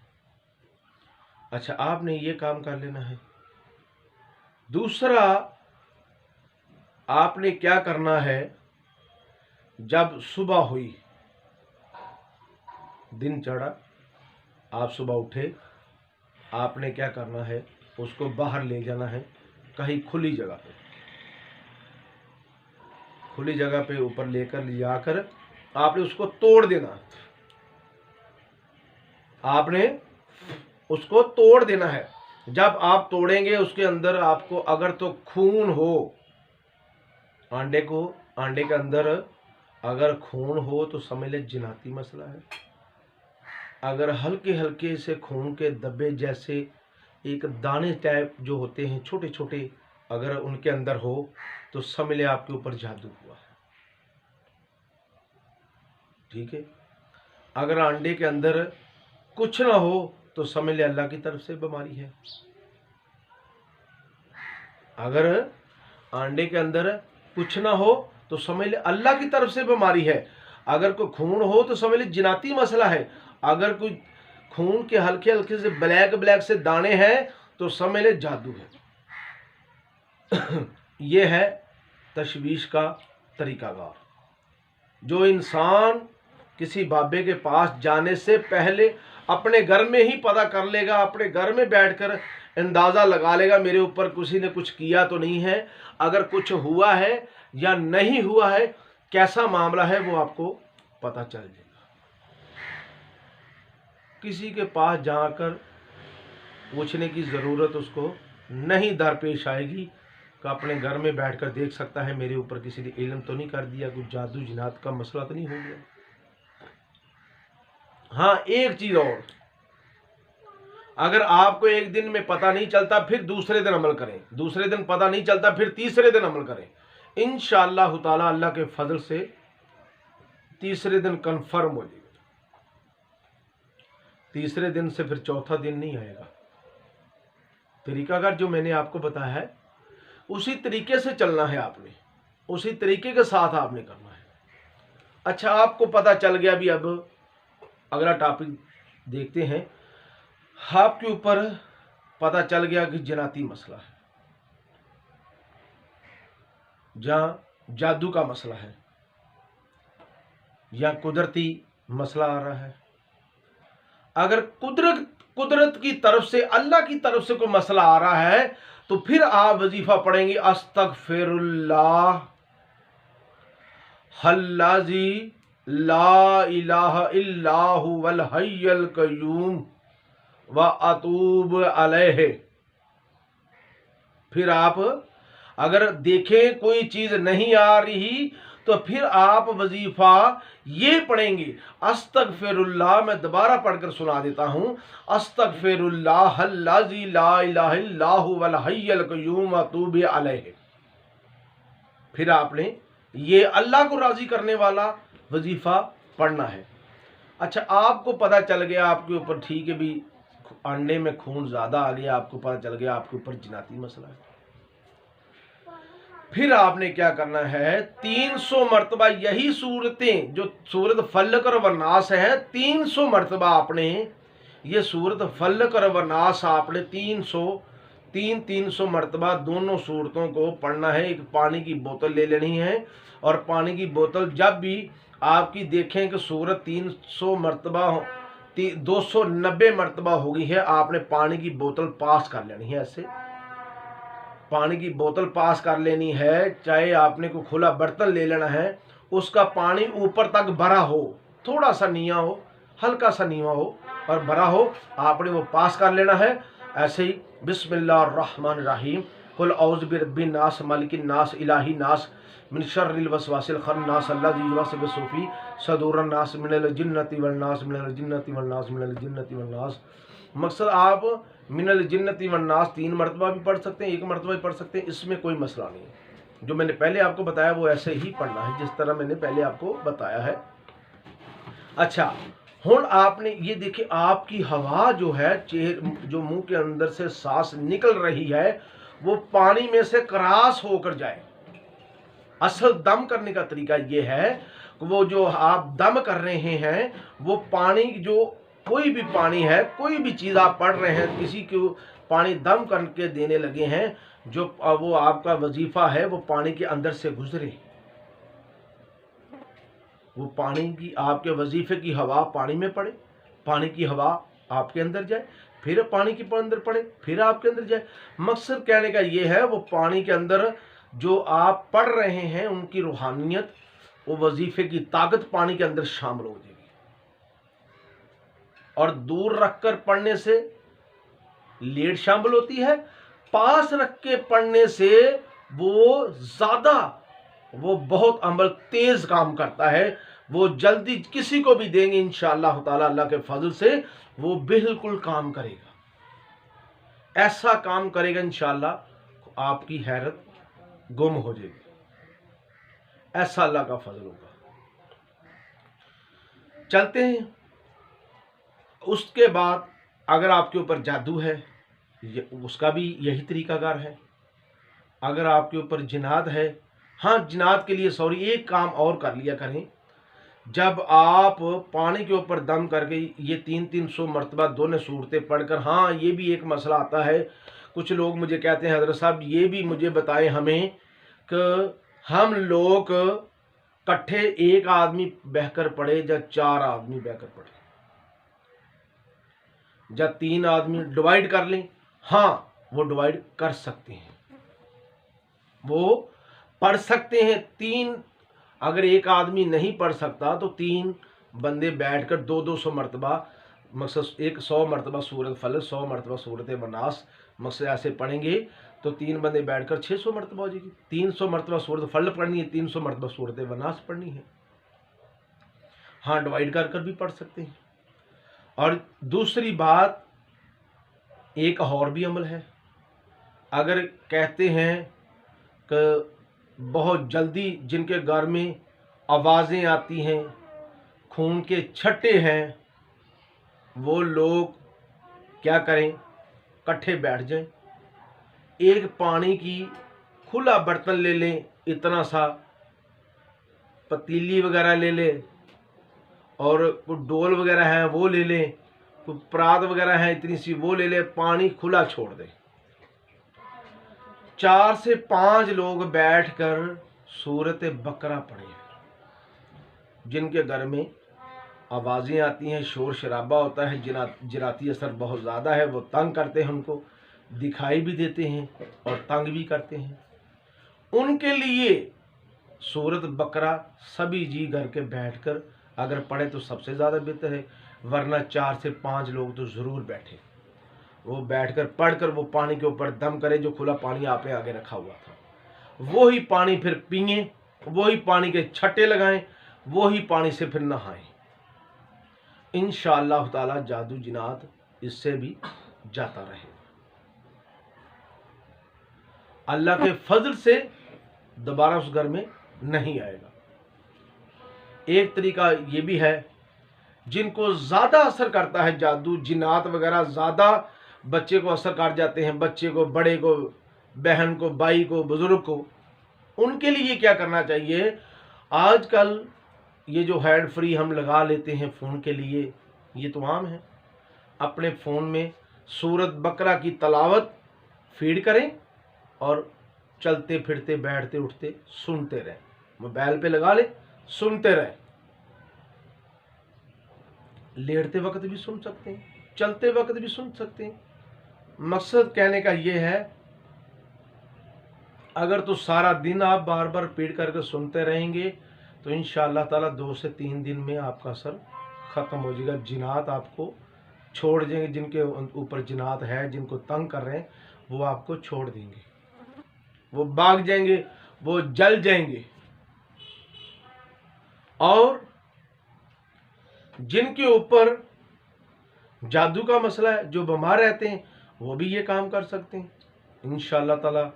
S2: अच्छा, आपने ये काम कर लेना है। दूसरा, आपने क्या करना है, जब सुबह हुई, दिन चढ़ा, आप सुबह उठे, आपने क्या करना है, उसको बाहर ले जाना है कहीं खुली जगह पे, खुली जगह पे ऊपर लेकर ले जाकर आपने उसको तोड़ देना। आपने उसको तोड़ देना है। जब आप तोड़ेंगे उसके अंदर आपको अगर तो खून हो, अंडे के अंदर अगर खून हो तो समझ ले जिनाती मसला है। अगर हल्के हल्के से खून के धब्बे जैसे एक दाने टाइप जो होते हैं छोटे छोटे, अगर उनके अंदर हो तो समझ ले आपके ऊपर जादू हुआ है। ठीक है, अगर अंडे के अंदर कुछ ना हो तो समझ ले अल्लाह की तरफ से बीमारी है। अगर अंडे के अंदर कुछ ना हो तो समझ ले अल्लाह की तरफ से बीमारी है। अगर कोई खून हो तो समझ ले जिनाती मसला है। अगर कोई खून के हल्के हल्के से ब्लैक से दाने हैं तो समझ ले जादू है। ये है तशवीश का तरीकाकार। जो इंसान किसी बाबे के पास जाने से पहले अपने घर में ही पता कर लेगा, अपने घर में बैठकर अंदाज़ा लगा लेगा मेरे ऊपर किसी ने कुछ किया तो नहीं है, अगर कुछ हुआ है या नहीं हुआ है, कैसा मामला है, वो आपको पता चल जाएगा। किसी के पास जाकर पूछने की ज़रूरत उसको नहीं दरपेश आएगी कि अपने घर में बैठकर देख सकता है मेरे ऊपर किसी ने इल्म तो नहीं कर दिया, कुछ जादू जिनात का मसला तो नहीं हो गया। हाँ, एक चीज़ और, अगर आपको एक दिन में पता नहीं चलता फिर दूसरे दिन अमल करें, दूसरे दिन पता नहीं चलता फिर तीसरे दिन अमल करें। इंशाअल्लाह ताला अल्लाह के फजल से तीसरे दिन कन्फर्म हो जाएगा। तीसरे दिन से फिर चौथा दिन नहीं आएगा। तरीकाकार जो मैंने आपको बताया है उसी तरीके से चलना है, आपने उसी तरीके के साथ आपने करना है। अच्छा, आपको पता चल गया। अभी अब अगला टॉपिक देखते हैं। आपके ऊपर पता चल गया कि जनाती मसला है, जहां जादू का मसला है, या कुदरती मसला आ रहा है। अगर कुदरत की तरफ से, अल्लाह की तरफ से कोई मसला आ रहा है तो फिर आप वजीफा पढ़ेंगे अस्तगफिरुल्लाह हल्लाजी ला इलाहा इल्लाहु वल हय्युल कय्यूम व अतूब अलैहि। फिर आप अगर देखें कोई चीज नहीं आ रही तो फिर आप वजीफा ये पढ़ेंगे अस्तगफिरुल्लाह। मैं दोबारा पढ़कर सुना देता हूं, अस्तगफिरुल्लाह हल्लाजी ला इलाहा इल्लाहु वल हय्युल कय्यूम व अतूब अलैहि। फिर आपने ये अल्लाह को राजी करने वाला वजीफा पढ़ना है। अच्छा, आपको पता चल गया आपके ऊपर, ठीक है भी, अंडे में खून ज्यादा आ गया, आपको पता चल गया आपके ऊपर जिनाती मसला है। फिर आपने क्या करना है, 300 मरतबा यही सूरतें जो सूरत फल्क और वन्नास है, 300 मरतबा आपने ये सूरत फल्क और वन्नास आपने 300 मरतबा दोनों सूरतों को पढ़ना है। एक पानी की बोतल ले लेनी है और पानी की बोतल जब भी आपकी देखें कि सूरत 300 मरतबा 290 मरतबा हो गई है, आपने पानी की बोतल पास कर लेनी है। ऐसे पानी की बोतल पास कर लेनी है, चाहे आपने को खुला बर्तन ले लेना है, उसका पानी ऊपर तक भरा हो, थोड़ा सा नीवा हो, हल्का सा नीवा हो और भरा हो, आपने वो पास कर लेना है। ऐसे ही बिस्मिल्लाहिर्रहमानिर्रहीम कुल औज़ु बिरब्बिन नास मालिकिन नास इलाही नास मिन शर्रिल वसवासिल खन्नास अल्लज़ी युवस्विसु फ़ी सुदूरिन नास मिनल जिन्नति वल नास मिनल जिन्नति वल नास मिनल जिन्नति वल नास। मकसद आप मिनल जिन्नति वल नास 3 मरतबा भी पढ़ सकते हैं, 1 मरतबा भी पढ़ सकते हैं, इसमें कोई मसला नहीं है। जो मैंने पहले आपको बताया वो ऐसे ही पढ़ना है जिस तरह मैंने पहले आपको बताया है। अच्छा, हुण आपने ये देखिए, आपकी हवा जो है जो मुंह के अंदर से सांस निकल रही है वो पानी में से क्रॉस होकर जाए। असल दम करने का तरीका ये है कि वो जो आप दम कर रहे हैं वो पानी, जो कोई भी पानी है, कोई भी चीज आप पढ़ रहे हैं, किसी को पानी दम करके देने लगे हैं, जो वो आपका वजीफा है वो पानी के अंदर से गुजरे, वो पानी की, आपके वजीफे की हवा पानी में पड़े, पानी की हवा आपके अंदर जाए, फिर पानी के अंदर पड़े, फिर आपके अंदर जाए। मकसद कहने का ये है वो पानी के अंदर जो आप पढ़ रहे हैं उनकी रूहानियत, वो वजीफे की ताकत पानी के अंदर शामिल हो जाएगी। और दूर रखकर पढ़ने से लेट शामिल होती है, पास रख के पढ़ने से वो ज्यादा, वो बहुत अमल तेज काम करता है, वो जल्दी किसी को भी देंगे इंशाअल्लाह ताला, अल्लाह के फजल से वो बिल्कुल काम करेगा, ऐसा काम करेगा इंशाअल्लाह आपकी हैरत गुम हो जाएगी, ऐसा अल्लाह का फजल होगा। चलते हैं। उसके बाद अगर आपके ऊपर जादू है उसका भी यही तरीकाकार है। अगर आपके ऊपर जिनाद है, हाँ जिनाद के लिए सॉरी एक काम और कर लिया करें, जब आप पानी के ऊपर दम करके ये 300 मरतबा दोनों सूरतें पढ़कर, हाँ ये भी एक मसला आता है, कुछ लोग मुझे कहते हैं हजरत साहब ये भी मुझे बताएं हमें कि हम लोग इकट्ठे एक आदमी बहकर पढ़े या 4 आदमी बहकर पढ़े या 3 आदमी डिवाइड कर लें। हाँ वो डिवाइड कर सकते हैं, वो पढ़ सकते हैं। 3 अगर एक आदमी नहीं पढ़ सकता तो 3 बंदे बैठकर 200 मरतबा, मकसद 100 मरतबा सूरत फलक, 100 मरतबा सूरत वनास, मकसद ऐसे पढ़ेंगे तो 3 बंदे बैठकर 600 मरतबा हो जाएगी। 300 मरतबा सूरत फलक पढ़नी है, 300 मरतबा सूरत वनास पढ़नी है। हाँ डिवाइड कर कर भी पढ़ सकते हैं। और दूसरी बात, एक और भी अमल है। अगर कहते हैं कि बहुत जल्दी जिनके घर में आवाज़ें आती हैं, खून के छट्टे हैं, वो लोग क्या करें, इकट्ठे बैठ जाएं, एक पानी की खुला बर्तन ले लें, इतना सा पतीली वगैरह ले लें, और कुछ डोल वगैरह हैं वो ले लें, कुछ परात वगैरह है इतनी सी वो ले लें, पानी खुला छोड़ दें। 4 से 5 लोग बैठकर सूरत बकरा पढ़े, जिनके घर में आवाज़ें आती हैं, शोर शराबा होता है, जिनाती असर बहुत ज़्यादा है, वो तंग करते हैं, उनको दिखाई भी देते हैं और तंग भी करते हैं, उनके लिए सूरत बकरा सभी जी घर के बैठकर अगर पढ़े तो सबसे ज़्यादा बेहतर है, वरना 4 से 5 लोग तो ज़रूर बैठे, वो बैठकर पढ़कर वो पानी के ऊपर दम करें जो खुला पानी आपने आगे रखा हुआ था, वो ही पानी फिर पिएं, वो ही पानी के छट्टे लगाएं, वो ही पानी से फिर नहाएं। इंशाअल्लाह ताला जादू जिनात इससे भी जाता रहे। अल्लाह के फजल से दोबारा उस घर में नहीं आएगा। एक तरीका ये भी है, जिनको ज़्यादा असर करता है जादू जिनात वगैरह, ज़्यादा बच्चे को असर कर जाते हैं, बच्चे को, बड़े को, बहन को, भाई को, बुजुर्ग को, उनके लिए क्या करना चाहिए? आजकल ये जो हैंड फ्री हम लगा लेते हैं फ़ोन के लिए, ये तो आम है। अपने फ़ोन में सूरत बकरा की तलावत फीड करें और चलते फिरते बैठते उठते सुनते रहें। मोबाइल पे लगा ले, सुनते रहें। लेटते वक्त भी सुन सकते हैं, चलते वक्त भी सुन सकते हैं। मकसद कहने का ये है, अगर तो सारा दिन आप बार बार पीट करके सुनते रहेंगे तो इंशाअल्लाह ताला 2 से 3 दिन में आपका असर ख़त्म हो जाएगा। जिनात आपको छोड़ देंगे, जिनके ऊपर जिनात है, जिनको तंग कर रहे हैं, वो आपको छोड़ देंगे, वो भाग जाएंगे, वो जल जाएंगे। और जिनके ऊपर जादू का मसला है, जो बीमार रहते हैं, वो भी ये काम कर सकते हैं। इंशाअल्लाह ताला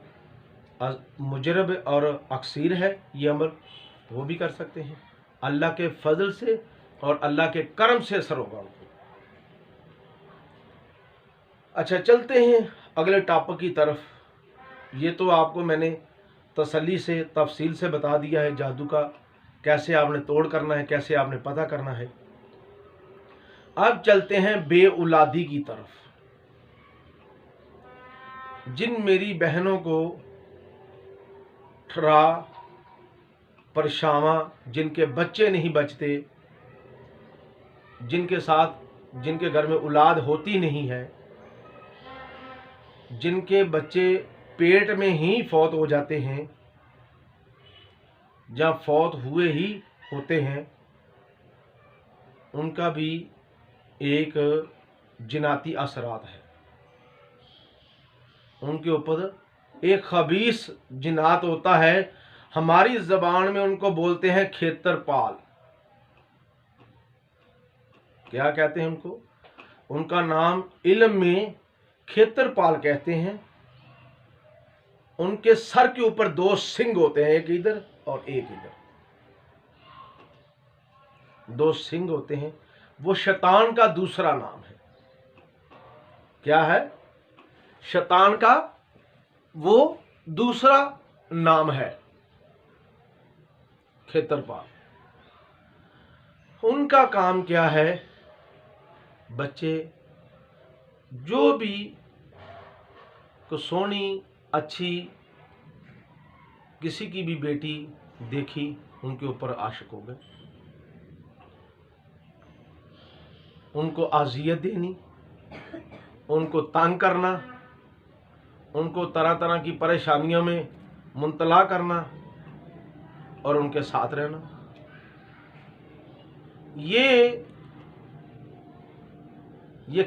S2: मुजरब और अक्सीर है ये अमल, वो भी कर सकते हैं। अल्लाह के फजल से और अल्लाह के करम से असर होगा उनको। अच्छा, चलते हैं अगले टॉपिक की तरफ। ये तो आपको मैंने तसल्ली से, तफसील से बता दिया है जादू का कैसे आपने तोड़ करना है, कैसे आपने पता करना है। अब चलते हैं बे औलादी की तरफ। जिन मेरी बहनों को ठरा परछावां, जिनके बच्चे नहीं बचते, जिनके साथ, जिनके घर में औलाद होती नहीं है, जिनके बच्चे पेट में ही फौत हो जाते हैं, जहाँ फौत हुए ही होते हैं, उनका भी एक जिनाती असरात है। उनके ऊपर एक खबीस जिनात होता है। हमारी ज़बान में उनको बोलते हैं खेतरपाल। क्या कहते हैं उनको? उनका नाम इल्म में खेतरपाल कहते हैं। उनके सर के ऊपर 2 सिंग होते हैं, एक इधर और एक इधर, 2 सिंग होते हैं। वो शैतान का दूसरा नाम है। क्या है? शैतान का वो दूसरा नाम है, खेतरपाल। उनका काम क्या है? बच्चे जो भी को सोनी अच्छी किसी की भी बेटी देखी, उनके ऊपर आशिक हो गए, उनको अजियत देनी, उनको तंग करना, उनको तरह तरह की परेशानियों में मुब्तला करना और उनके साथ रहना। ये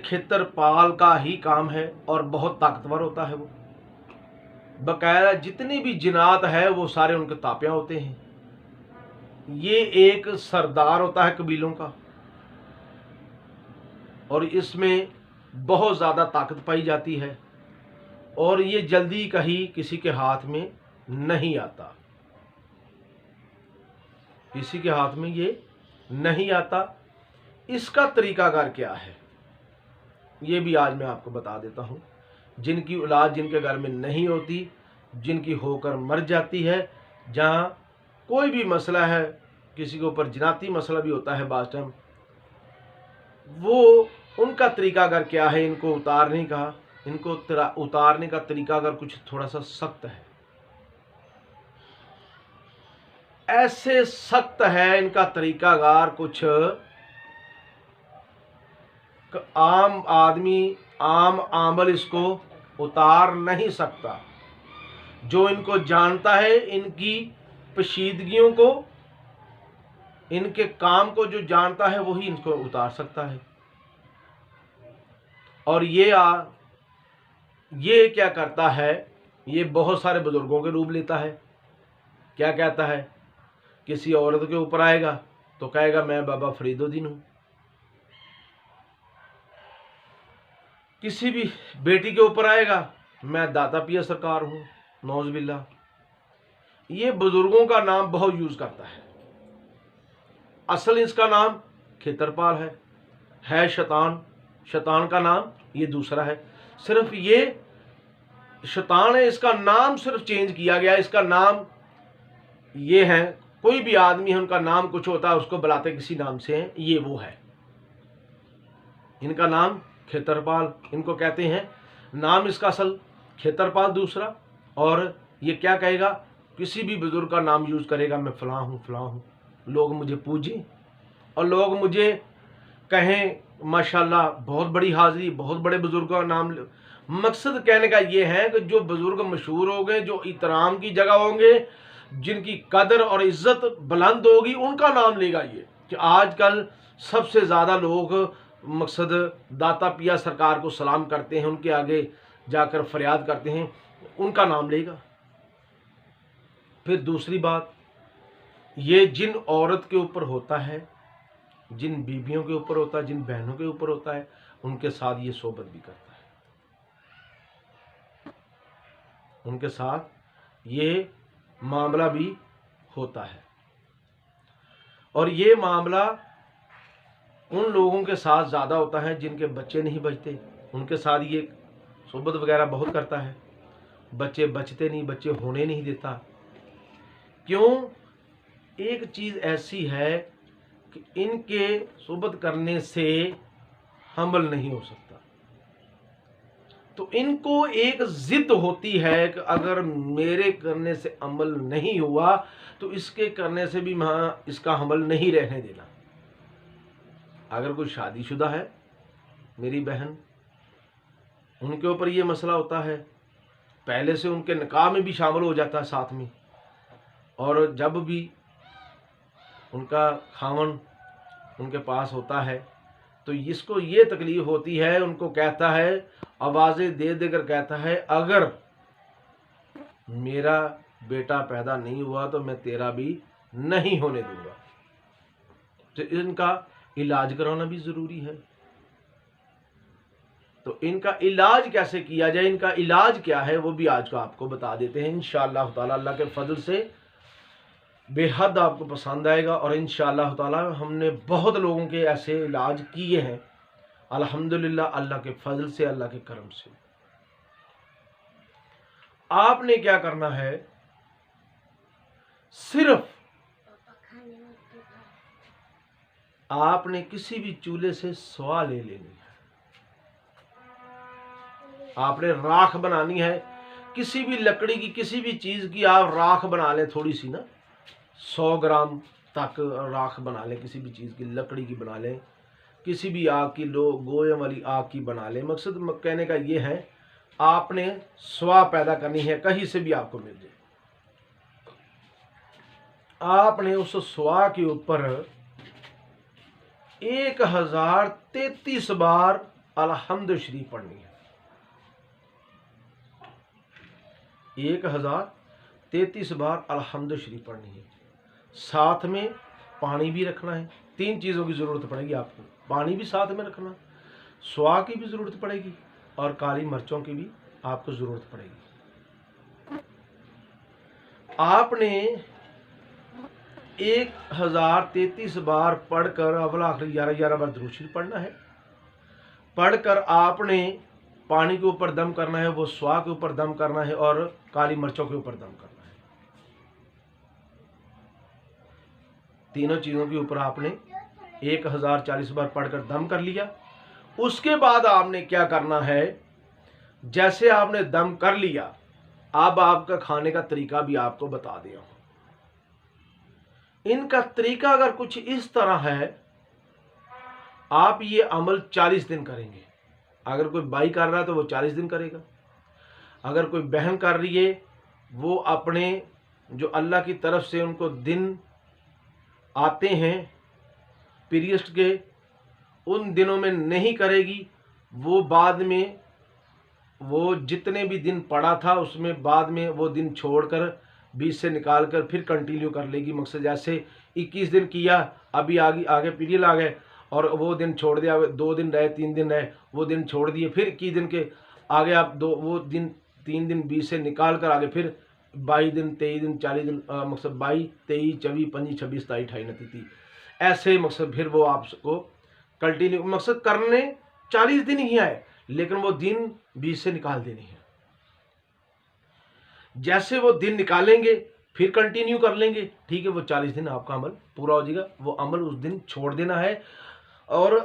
S2: खेतरपाल का ही काम है और बहुत ताकतवर होता है। वो बकायदा जितनी भी जिनात है वो सारे उनके तापियां होते हैं। ये एक सरदार होता है कबीलों का और इसमें बहुत ज़्यादा ताकत पाई जाती है और ये जल्दी कहीं किसी के हाथ में नहीं आता, किसी के हाथ में ये नहीं आता। इसका तरीकाकार क्या है ये भी आज मैं आपको बता देता हूँ। जिनकी औलाद जिनके घर में नहीं होती, जिनकी होकर मर जाती है, जहाँ कोई भी मसला है, किसी के ऊपर जिनाती मसला भी होता है बाज़ टाइम, वो उनका तरीकाकार क्या है इनको उतारने का? इनको उतारने का तरीका अगर कुछ थोड़ा सा सख्त है। ऐसे सख्त है इनका तरीकाकार, कुछ आम आदमी, आम आमल इसको उतार नहीं सकता। जो इनको जानता है, इनकी पेचीदगियों को, इनके काम को जो जानता है वही इनको उतार सकता है। और ये क्या करता है, ये बहुत सारे बुजुर्गों के रूप लेता है। क्या कहता है, किसी औरत के ऊपर आएगा तो कहेगा मैं बाबा फरीदुद्दीन हूं। किसी भी बेटी के ऊपर आएगा मैं दाता पिया सरकार हूं, नौज़बिल्ला। ये बुजुर्गों का नाम बहुत यूज करता है। असल इसका नाम खेतरपाल है शैतान। शैतान का नाम ये दूसरा है। सिर्फ ये शैतान है, इसका नाम सिर्फ चेंज किया गया। इसका नाम ये है, कोई भी आदमी है उनका नाम कुछ होता है, उसको बुलाते किसी नाम से हैं, ये वो है। इनका नाम खेतरपाल इनको कहते हैं। नाम इसका असल खेतरपाल दूसरा। और ये क्या कहेगा, किसी भी बुजुर्ग का नाम यूज करेगा, मैं फलां हूं, लोग मुझे पूजें और लोग मुझे कहें माशाल्लाह बहुत बड़ी हाजिरी, बहुत बड़े बुजुर्ग का नाम। मकसद कहने का ये है कि जो बुजुर्ग मशहूर हो गए, जो इतराम की जगह होंगे, जिनकी कदर और इज्जत बुलंद होगी, उनका नाम लेगा। ये कि आजकल सबसे ज़्यादा लोग मकसद दाता पिया सरकार को सलाम करते हैं, उनके आगे जाकर फरियाद करते हैं, उनका नाम लेगा। फिर दूसरी बात, ये जिन औरत के ऊपर होता है, जिन बीबियों के ऊपर होता है, जिन बहनों के ऊपर होता है, उनके साथ ये सोबत भी करता है। उनके साथ ये मामला भी होता है। और ये मामला उन लोगों के साथ ज़्यादा होता है जिनके बच्चे नहीं बचते, उनके साथ ये सोबत वगैरह बहुत करता है। बच्चे बचते नहीं, बच्चे होने नहीं देता। क्यों? एक चीज़ ऐसी है कि इनके सोबत करने से हमल नहीं हो सकता। तो इनको एक जिद होती है कि अगर मेरे करने से अमल नहीं हुआ तो इसके करने से भी मैं इसका हमल नहीं रहने देना। अगर कोई शादीशुदा है मेरी बहन, उनके ऊपर ये मसला होता है, पहले से उनके निकाह में भी शामिल हो जाता है साथ में। और जब भी उनका खावन उनके पास होता है तो इसको ये तकलीफ होती है, उनको कहता है, आवाज़ें दे देकर कहता है, अगर मेरा बेटा पैदा नहीं हुआ तो मैं तेरा भी नहीं होने दूंगा। तो इनका इलाज कराना भी ज़रूरी है। तो इनका इलाज कैसे किया जाए, इनका इलाज क्या है, वो भी आज का आपको बता देते हैं इंशाअल्लाह ताला। अल्लाह के फजल से बेहद आपको पसंद आएगा। और इंशाअल्लाह ताला हमने बहुत लोगों के ऐसे इलाज किए हैं अल्हम्दुलिल्लाह, अल्लाह के फजल से, अल्लाह के करम से। आपने क्या करना है, सिर्फ आपने किसी भी चूल्हे से स्वा ले लेनी है। आपने राख बनानी है, किसी भी लकड़ी की, किसी भी चीज़ की आप राख बना लें, थोड़ी सी ना, 100 ग्राम तक राख बना लें, किसी भी चीज़ की, लकड़ी की बना लें, किसी भी आग की, गोए वाली आग की बना लें। मकसद कहने का ये है, आपने स्वा पैदा करनी है, कहीं से भी आपको मिल जाए। आपने उस स्वा के ऊपर 1033 बार अलहम्द शरीफ पढ़नी है। 1033 बार अलहम्द शरीफ पढ़नी है। साथ में पानी भी रखना है। 3 चीज़ों की ज़रूरत पड़ेगी आपको, पानी भी साथ में रखना, स्वा की भी ज़रूरत पड़ेगी और काली मिर्चों की भी आपको ज़रूरत पड़ेगी। आपने 1033 बार पढ़कर अव्वल आखिर 11 बार दुरूद शरीफ पढ़ना है। पढ़कर आपने पानी के ऊपर दम करना है, वो स्वा के ऊपर दम करना है और काली मिर्चों के ऊपर दम करना है। तीनों चीज़ों के ऊपर आपने 1040 बार पढ़कर दम कर लिया। उसके बाद आपने क्या करना है, जैसे आपने दम कर लिया, अब आपका खाने का तरीका भी आपको बता दिया। इनका तरीका अगर कुछ इस तरह है, आप ये अमल 40 दिन करेंगे। अगर कोई भाई कर रहा है तो वो 40 दिन करेगा। अगर कोई बहन कर रही है, वो अपने जो अल्लाह की तरफ से उनको दिन आते हैं पीरियड्स के, उन दिनों में नहीं करेगी। वो बाद में वो जितने भी दिन पड़ा था उसमें बाद में वो दिन छोड़कर 20 से निकाल कर फिर कंटिन्यू कर लेगी। मकसद जैसे 21 दिन किया, अभी आगे आगे पीरियड आ गए और वो दिन छोड़ दिया, 2 दिन रहे 3 दिन रहे, वो दिन छोड़ दिए, फिर 21 दिन के आगे आप वो दिन 3 दिन 20 से निकाल कर आगे फिर 22 दिन 23 दिन 40 दिन, मकसद 22 23 24 25 26 27 28 29 ऐसे मकसद फिर वो आपको कंटिन्यू मकसद करने 40 दिन ही आए, लेकिन वो दिन 20 से निकाल देने हैं। जैसे वो दिन निकालेंगे फिर कंटिन्यू कर लेंगे, ठीक है, वो 40 दिन आपका अमल पूरा हो जाएगा। वो अमल उस दिन छोड़ देना है और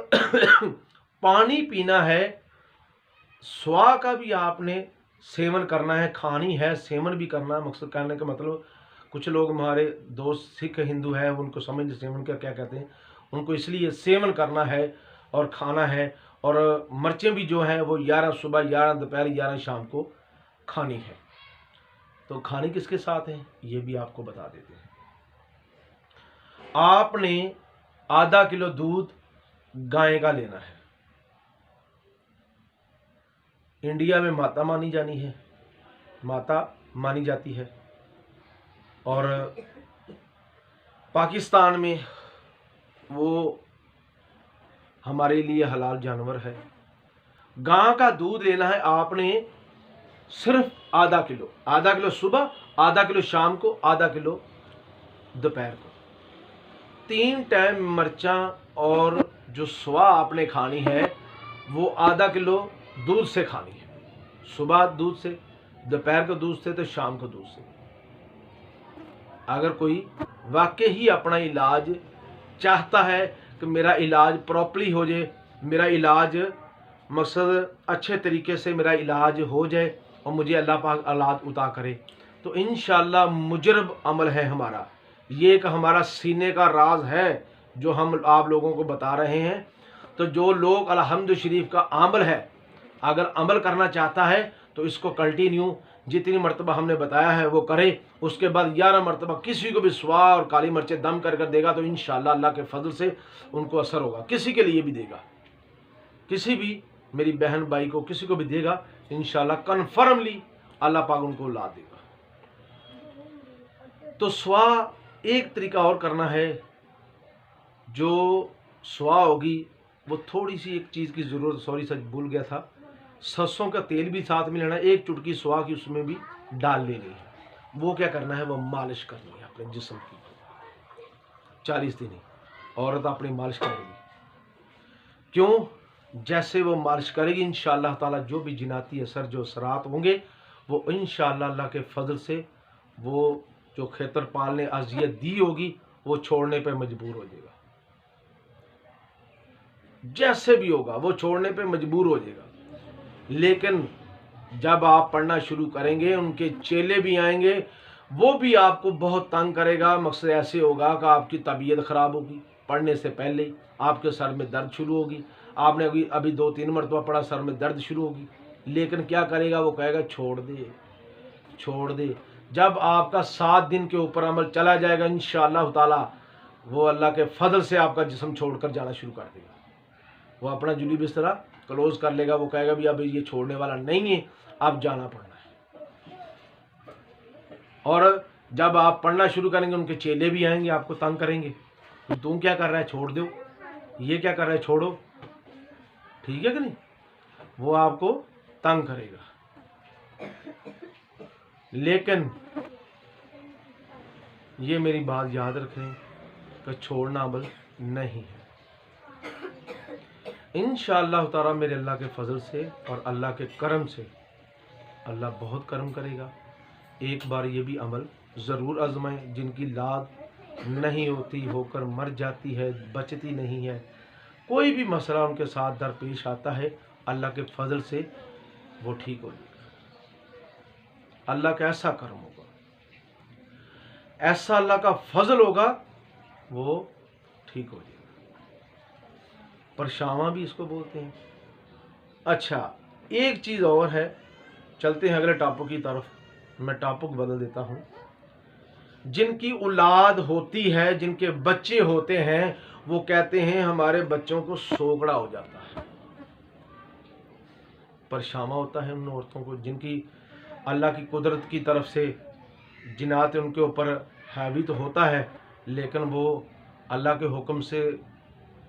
S2: पानी पीना है। स्वा का भी आपने सेवन करना है, खानी है, सेवन भी करना है। मकसद कहने का मतलब कुछ लोग हमारे दोस्त सिख हिंदू है, उनको समझ सेवन का क्या कहते हैं, उनको इसलिए सेवन करना है और खाना है। और मिर्चें भी जो हैं वो 11 सुबह 11 दोपहर 11 शाम को खानी है। तो खाने किसके साथ है ये भी आपको बता देते हैं। आपने आधा किलो दूध गाय का लेना है। इंडिया में माता मानी जानी है, माता मानी जाती है, और पाकिस्तान में वो हमारे लिए हलाल जानवर है। गां का दूध लेना है आपने सिर्फ आधा किलो सुबह, आधा किलो शाम को, आधा किलो दोपहर को। 3 टाइम मिर्चा और जो स्वा आपने खानी है वो आधा किलो दूध से खानी है। सुबह दूध से, दोपहर को दूध से, तो शाम को दूध से। अगर कोई वाकई ही अपना इलाज चाहता है कि मेरा इलाज प्रॉपरली हो जाए, मेरा इलाज मकसद अच्छे तरीके से मेरा इलाज हो जाए और मुझे अल्लाह पाक औलाद उता करे, तो इंशाअल्लाह मुजरब अमल है हमारा। ये एक हमारा सीने का राज है जो हम आप लोगों को बता रहे हैं। तो जो लोग अलहम्दु शरीफ का अमल है, अगर अमल करना चाहता है तो इसको कंटिन्यू जितनी मरतबा हमने बताया है वो करे। उसके बाद 11 मरतबा किसी को भी स्वा और काली मिर्चें दम कर देगा तो इंशाअल्लाह अल्लाह के फजल से उनको असर होगा। किसी के लिए भी देगा, किसी भी मेरी बहन भाई को किसी को भी देगा, इंशाअल्लाह कन्फर्मली अल्लाह पाक उनको ला देगा। तो स्वा एक तरीका और करना है। जो स्वा होगी वो थोड़ी सी एक चीज़ की ज़रूरत, सॉरी सच भूल गया था, सरसों का तेल भी साथ में लेना है, 1 चुटकी स्वा की उसमें भी डाल लेनी है। वो क्या करना है, वो मालिश करनी है अपने जिस्म की 40 दिन ही औरत अपनी मालिश करेगी। क्यों? जैसे वो मालिश करेगी इंशाअल्लाह ताला जो भी जिनाती असर जो असरात होंगे वो इंशाअल्लाह अल्लाह के फजल से वो जो खेतर पाल ने अजियत दी होगी वो छोड़ने पर मजबूर हो जाएगा। जैसे भी होगा वो छोड़ने पे मजबूर हो जाएगा। लेकिन जब आप पढ़ना शुरू करेंगे उनके चेले भी आएंगे, वो भी आपको बहुत तंग करेगा। मकसद ऐसे होगा कि आपकी तबीयत ख़राब होगी, पढ़ने से पहले ही आपके सर में दर्द शुरू होगी। आपने अभी 2-3 मरतबा पढ़ा, सर में दर्द शुरू होगी, लेकिन क्या करेगा, वो कहेगा छोड़ दे छोड़ दे। जब आपका 7 दिन के ऊपर अमल चला जाएगा इंशाअल्लाह ताला वो अल्लाह के फजल से आपका जिस्म छोड़कर जाना शुरू कर देगा। वो अपना जुली बिस्तरा क्लोज कर लेगा, वो कहेगा भी अब ये छोड़ने वाला नहीं है, अब जाना पड़ना है। और जब आप पढ़ना शुरू करेंगे उनके चेले भी आएंगे, आपको तंग करेंगे, तो तुम क्या कर रहा है, छोड़ दो, ये क्या कर रहा है, छोड़ो, ठीक है कि नहीं। वो आपको तंग करेगा, लेकिन ये मेरी बात याद रखें कि छोड़ना अमल नहीं है। इंशाअल्लाह ताला मेरे अल्लाह के फजल से और अल्लाह के करम से अल्लाह बहुत करम करेगा। एक बार ये भी अमल ज़रूर आजमाएं। जिनकी लाद नहीं होती, होकर मर जाती है, बचती नहीं है, कोई भी मसला उनके साथ दरपेश आता है, अल्लाह के फजल से वो ठीक हो जाएगा। अल्लाह का ऐसा करम होगा, ऐसा अल्लाह का फजल होगा वो ठीक हो जाएगा। परछावां भी इसको बोलते हैं। अच्छा, एक चीज़ और है, चलते हैं अगले टॉपिक की तरफ। मैं टॉपिक बदल देता हूँ। जिनकी औलाद होती है, जिनके बच्चे होते हैं, वो कहते हैं हमारे बच्चों को सोगड़ा हो जाता है। परछावां होता है उन औरतों को जिनकी अल्लाह की कुदरत की तरफ से जिनात उनके ऊपर हावी तो होता है, लेकिन वो अल्लाह के हुक्म से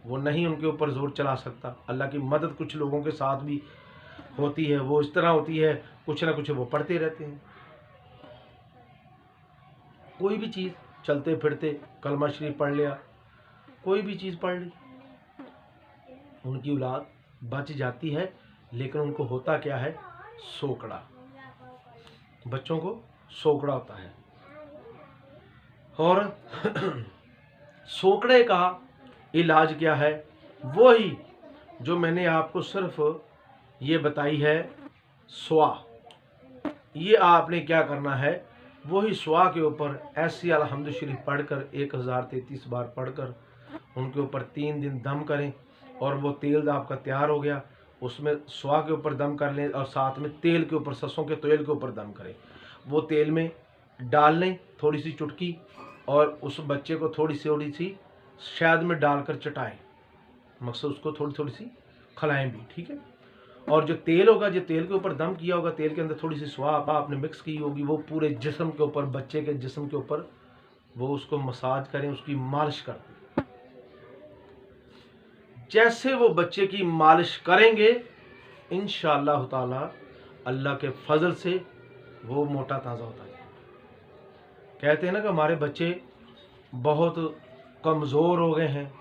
S2: वो नहीं उनके ऊपर जोर चला सकता। अल्लाह की मदद कुछ लोगों के साथ भी होती है, वो इस तरह होती है, कुछ ना कुछ वो पढ़ते रहते हैं। कोई भी चीज़, चलते फिरते कलमा शरीफ पढ़ लिया, कोई भी चीज़ पढ़ ली, उनकी औलाद बच जाती है, लेकिन उनको होता क्या है? सोकड़ा। बच्चों को सोकड़ा होता है। और सोकड़े का इलाज क्या है? वही जो मैंने आपको सिर्फ ये बताई है, सुआ। ये आपने क्या करना है? वही सुआ के ऊपर ऐसी अलहम्द शरीफ पढ़कर 1033 बार पढ़कर उनके ऊपर 3 दिन दम करें, और वो तेल आपका तैयार हो गया, उसमें सुआ के ऊपर दम कर लें और साथ में तेल के ऊपर, सरसों के तेल के ऊपर दम करें। वो तेल में डाल लें थोड़ी सी चुटकी, और उस बच्चे को थोड़ी सी शहद में डालकर चटाएं। मकसद उसको थोड़ी थोड़ी सी खिलाएं भी, ठीक है। और जो तेल होगा, जो तेल के ऊपर दम किया होगा, तेल के अंदर थोड़ी सी सुआ आपने मिक्स की होगी, वो पूरे जिस्म के ऊपर, बच्चे के जिस्म के ऊपर वो उसको मसाज करें, उसकी मालिश करें। जैसे वो बच्चे की मालिश करेंगे, इंशाअल्लाह ताला अल्लाह के फजल से वो मोटा ताज़ा होता है। कहते हैं ना कि हमारे बच्चे बहुत कमज़ोर हो गए हैं,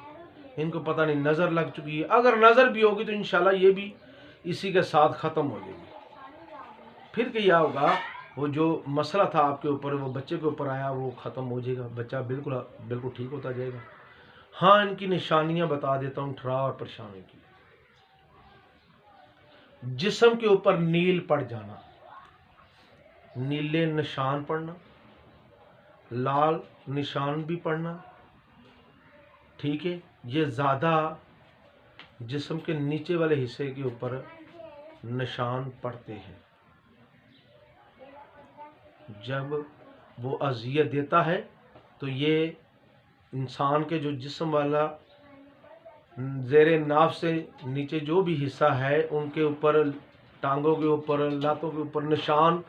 S2: इनको पता नहीं नज़र लग चुकी है। अगर नज़र भी होगी तो इंशाल्लाह ये भी इसी के साथ ख़त्म हो जाएगी। फिर क्या होगा? वो जो मसला था आपके ऊपर, वो बच्चे के ऊपर आया, वो ख़त्म हो जाएगा, बच्चा बिल्कुल बिल्कुल ठीक होता जाएगा। हाँ, इनकी निशानियां बता देता हूँ ठहराव और परेशानी की। जिस्म के ऊपर नील पड़ जाना, नीले निशान पड़ना, लाल निशान भी पड़ना, ठीक है। ये ज़्यादा जिस्म के नीचे वाले हिस्से के ऊपर निशान पड़ते हैं। जब वो अजियत देता है तो ये इंसान के जो जिस्म वाला ज़ेरे नाफ से नीचे जो भी हिस्सा है, उनके ऊपर, टांगों के ऊपर, लातों के ऊपर निशान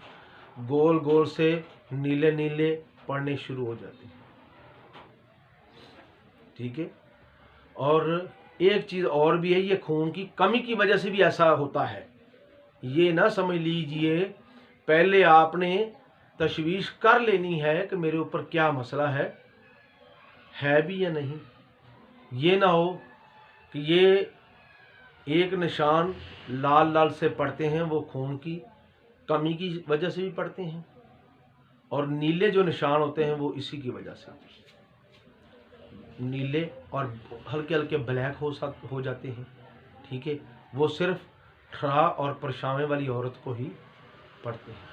S2: गोल गोल से नीले नीले पड़ने शुरू हो जाते हैं, ठीक है। और एक चीज़ और भी है, ये खून की कमी की वजह से भी ऐसा होता है। ये ना समझ लीजिए, पहले आपने तशवीश कर लेनी है कि मेरे ऊपर क्या मसला है भी या नहीं। ये ना हो कि ये एक निशान लाल लाल से पड़ते हैं, वो खून की कमी की वजह से भी पड़ते हैं, और नीले जो निशान होते हैं वो इसी की वजह से नीले और हल्के हल्के ब्लैक हो जाते हैं, ठीक है। वो सिर्फ ठरा और परछावें वाली औरत को ही पड़ते हैं।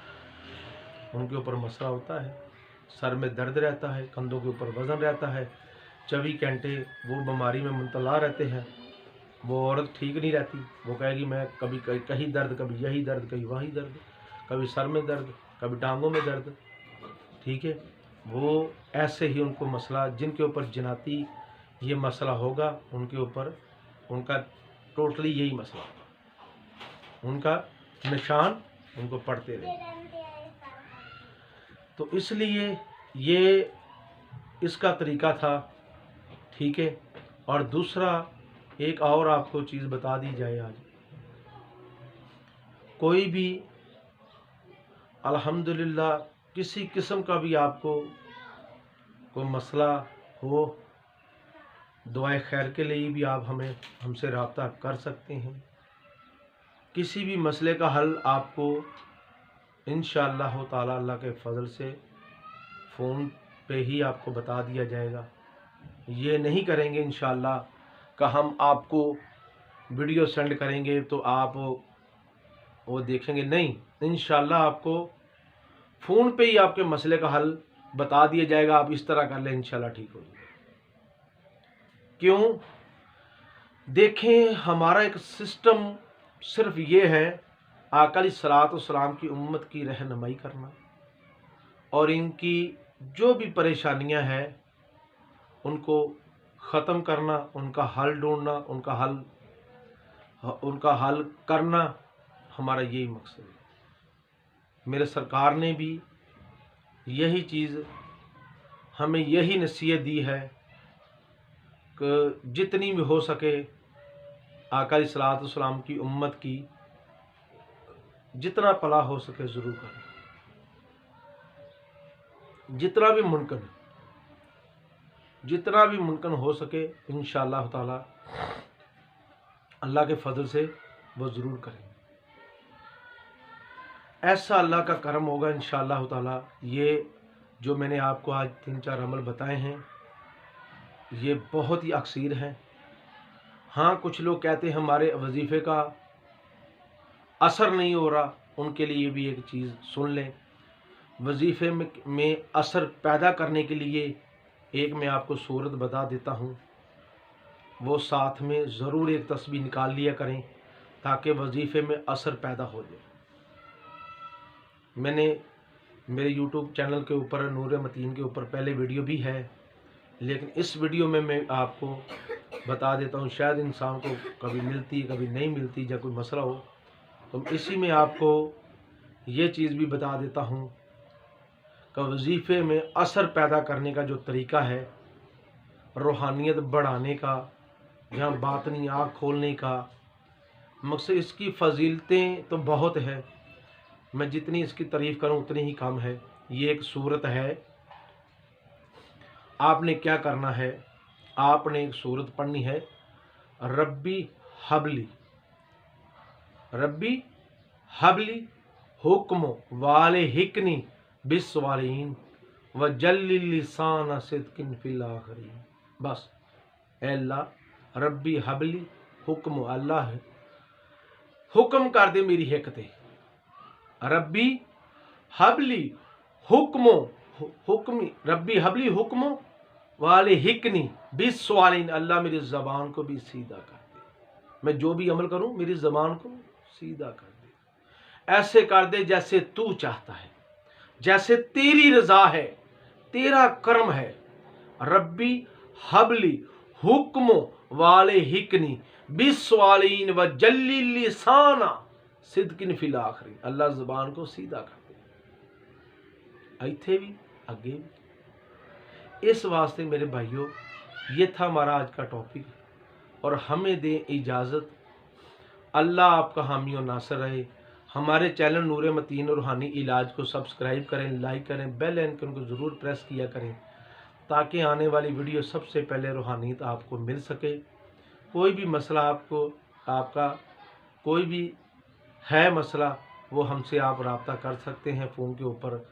S2: उनके ऊपर मसला होता है, सर में दर्द रहता है, कंधों के ऊपर वज़न रहता है, 24 घंटे वो बीमारी में मुब्तला रहते हैं। वो औरत ठीक नहीं रहती, वो कहेगी मैं कभी कहीं दर्द, कभी यही दर्द, कहीं वही दर्द, कभी सर में दर्द, कभी टांगों में दर्द, ठीक है। वो ऐसे ही उनको मसला, जिनके ऊपर जिनाती ये मसला होगा, उनके ऊपर उनका टोटली यही मसला होगा, उनका निशान उनको पड़ते रहेंगे। तो इसलिए ये इसका तरीका था, ठीक है। और दूसरा एक और आपको चीज़ बता दी जाए, आज कोई भी अल्हम्दुलिल्लाह किसी किस्म का भी आपको कोई मसला हो, दुआए खैर के लिए भी आप हमसे रब्ता कर सकते हैं। किसी भी मसले का हल आपको इंशाअल्लाह ताला अल्लाह के फजल से फ़ोन पे ही आपको बता दिया जाएगा। ये नहीं करेंगे इंशाअल्लाह कि हम आपको वीडियो सेंड करेंगे तो आप वो देखेंगे, नहीं, इंशाअल्लाह आपको फ़ोन पे ही आपके मसले का हल बता दिया जाएगा। आप इस तरह कर लें, इंशाअल्लाह ठीक हो जाएगा। क्यों? देखें, हमारा एक सिस्टम सिर्फ ये है आका अलैहिस्सलातु वस्सलाम की उम्मत की रहनुमाई करना और इनकी जो भी परेशानियां हैं उनको ख़त्म करना, उनका हल ढूंढना, उनका हल करना, हमारा यही मकसद है। मेरे सरकार ने भी यही चीज़ हमें यही नसीहत दी है कि जितनी भी हो सके आका अलैहिस्सलातु वस्सलाम की उम्मत की जितना भला हो सके ज़रूर करें, जितना भी मुमकिन हो सके इंशाअल्लाह ताला अल्लाह के फजल से वो ज़रूर करें। ऐसा अल्लाह का करम होगा इंशाअल्लाह ताला। ये जो मैंने आपको आज 3-4 अमल बताए हैं ये बहुत ही अक्सीर हैं। हाँ, कुछ लोग कहते हैं हमारे वजीफ़े का असर नहीं हो रहा, उनके लिए भी एक चीज़ सुन लें। वजीफ़े में असर पैदा करने के लिए एक मैं आपको सूरत बता देता हूँ, वो साथ में ज़रूर एक तस्बीह निकाल लिया करें ताकि वजीफ़े में असर पैदा हो जाए। मैंने मेरे YouTube चैनल के ऊपर नूर मतीन के ऊपर पहले वीडियो भी है, लेकिन इस वीडियो में मैं आपको बता देता हूँ, शायद इंसान को कभी मिलती कभी नहीं मिलती या कोई मसला हो, तो इसी में आपको ये चीज़ भी बता देता हूँ कि वजीफ़े में असर पैदा करने का जो तरीका है, रूहानियत बढ़ाने का या बातनी आँख खोलने का मकसद, इसकी फ़जीलतें तो बहुत है, मैं जितनी इसकी तारीफ़ करूं उतनी ही कम है। ये एक सूरत है, आपने क्या करना है, आपने एक सूरत पढ़नी है, रब्बी हबली हुक्म वाले हिकनी बिस्वालीन व जल्लिल लिसान सिद्किन फिल आखिरीन। बस, ऐ अल्लाह रब्बी हबली हुक्म, अल्लाह है हुक्म कर दे मेरी हिकते, रब्बी हबली हुक्मो हुक्मी रब्बी हबली हुक्मो वाले हिकनी बिस्वालीन, अल्लाह मेरी ज़बान को भी सीधा कर दे, मैं जो भी अमल करूं मेरी ज़बान को सीधा कर दे, ऐसे कर दे जैसे तू चाहता है, जैसे तेरी रज़ा है, तेरा कर्म है। रब्बी हबली हुक्मो वाले हिकनी बिस्वालीन व जल्लिल लिसाना सिद्किन फिल आखिरीन, अल्लाह ज़बान को सीधा कर दे, इत्थे भी अगे भी। इस वास्ते मेरे भाइयों, ये था हमारा आज का टॉपिक और हमें दे इजाज़त। अल्लाह आपका हामी और नासर रहे। हमारे चैनल नूर मतीन रूहानी इलाज को सब्सक्राइब करें, लाइक करें, बेल आइकन को ज़रूर प्रेस किया करें ताकि आने वाली वीडियो सबसे पहले रूहानियत आपको मिल सके। कोई भी मसला आपका कोई भी है मसला, वो हमसे आप रब्ता कर सकते हैं फ़ोन के ऊपर।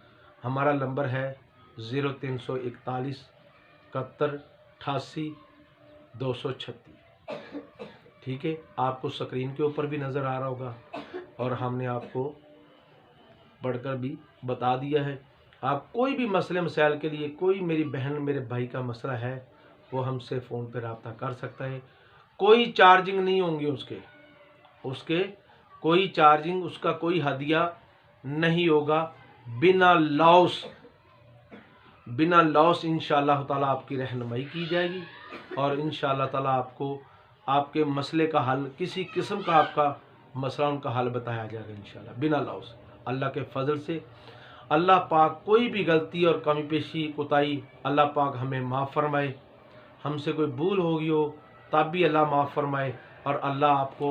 S2: हमारा नंबर है 0341 71 88 236। ठीक है, आपको स्क्रीन के ऊपर भी नज़र आ रहा होगा और हमने आपको पढ़कर भी बता दिया है। आप कोई भी मसले मसाइल के लिए, कोई मेरी बहन मेरे भाई का मसला है, वो हमसे फ़ोन पर रब्ता कर सकता है। कोई चार्जिंग नहीं होंगे उसके कोई चार्जिंग, उसका कोई हदिया नहीं होगा, बिना लॉस इंशाअल्लाह ताला आपकी रहनुमाई की जाएगी और इंशाअल्लाह ताला आपको आपके मसले का हल, किसी किस्म का आपका मसला उनका हल बताया जाएगा इंशाअल्लाह बिना लॉस, अल्लाह के फजल से। अल्लाह पाक कोई भी गलती और कमी पेशी कोताही अल्लाह पाक हमें माफ़ फरमाए, हमसे कोई भूल होगी हो तब भी अल्लाह माफ़ फरमाए और अल्लाह आपको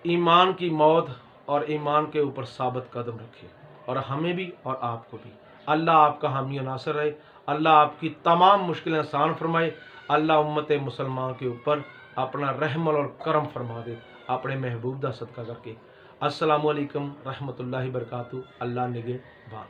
S2: ईमान की मौत और ईमान के ऊपर साबित कदम रखे और हमें भी और आपको भी। अल्लाह आपका हामी और नासर रहे। अल्लाह आपकी तमाम मुश्किलें आसान फरमाए। अल्लाह उम्मत मुसलमान के ऊपर अपना रहमल और करम फरमा दे अपने महबूब दा सदका करके। अस्सलामु अलैकुम रहमतुल्लाहि बरकातहू। अल्लाह निगहबान।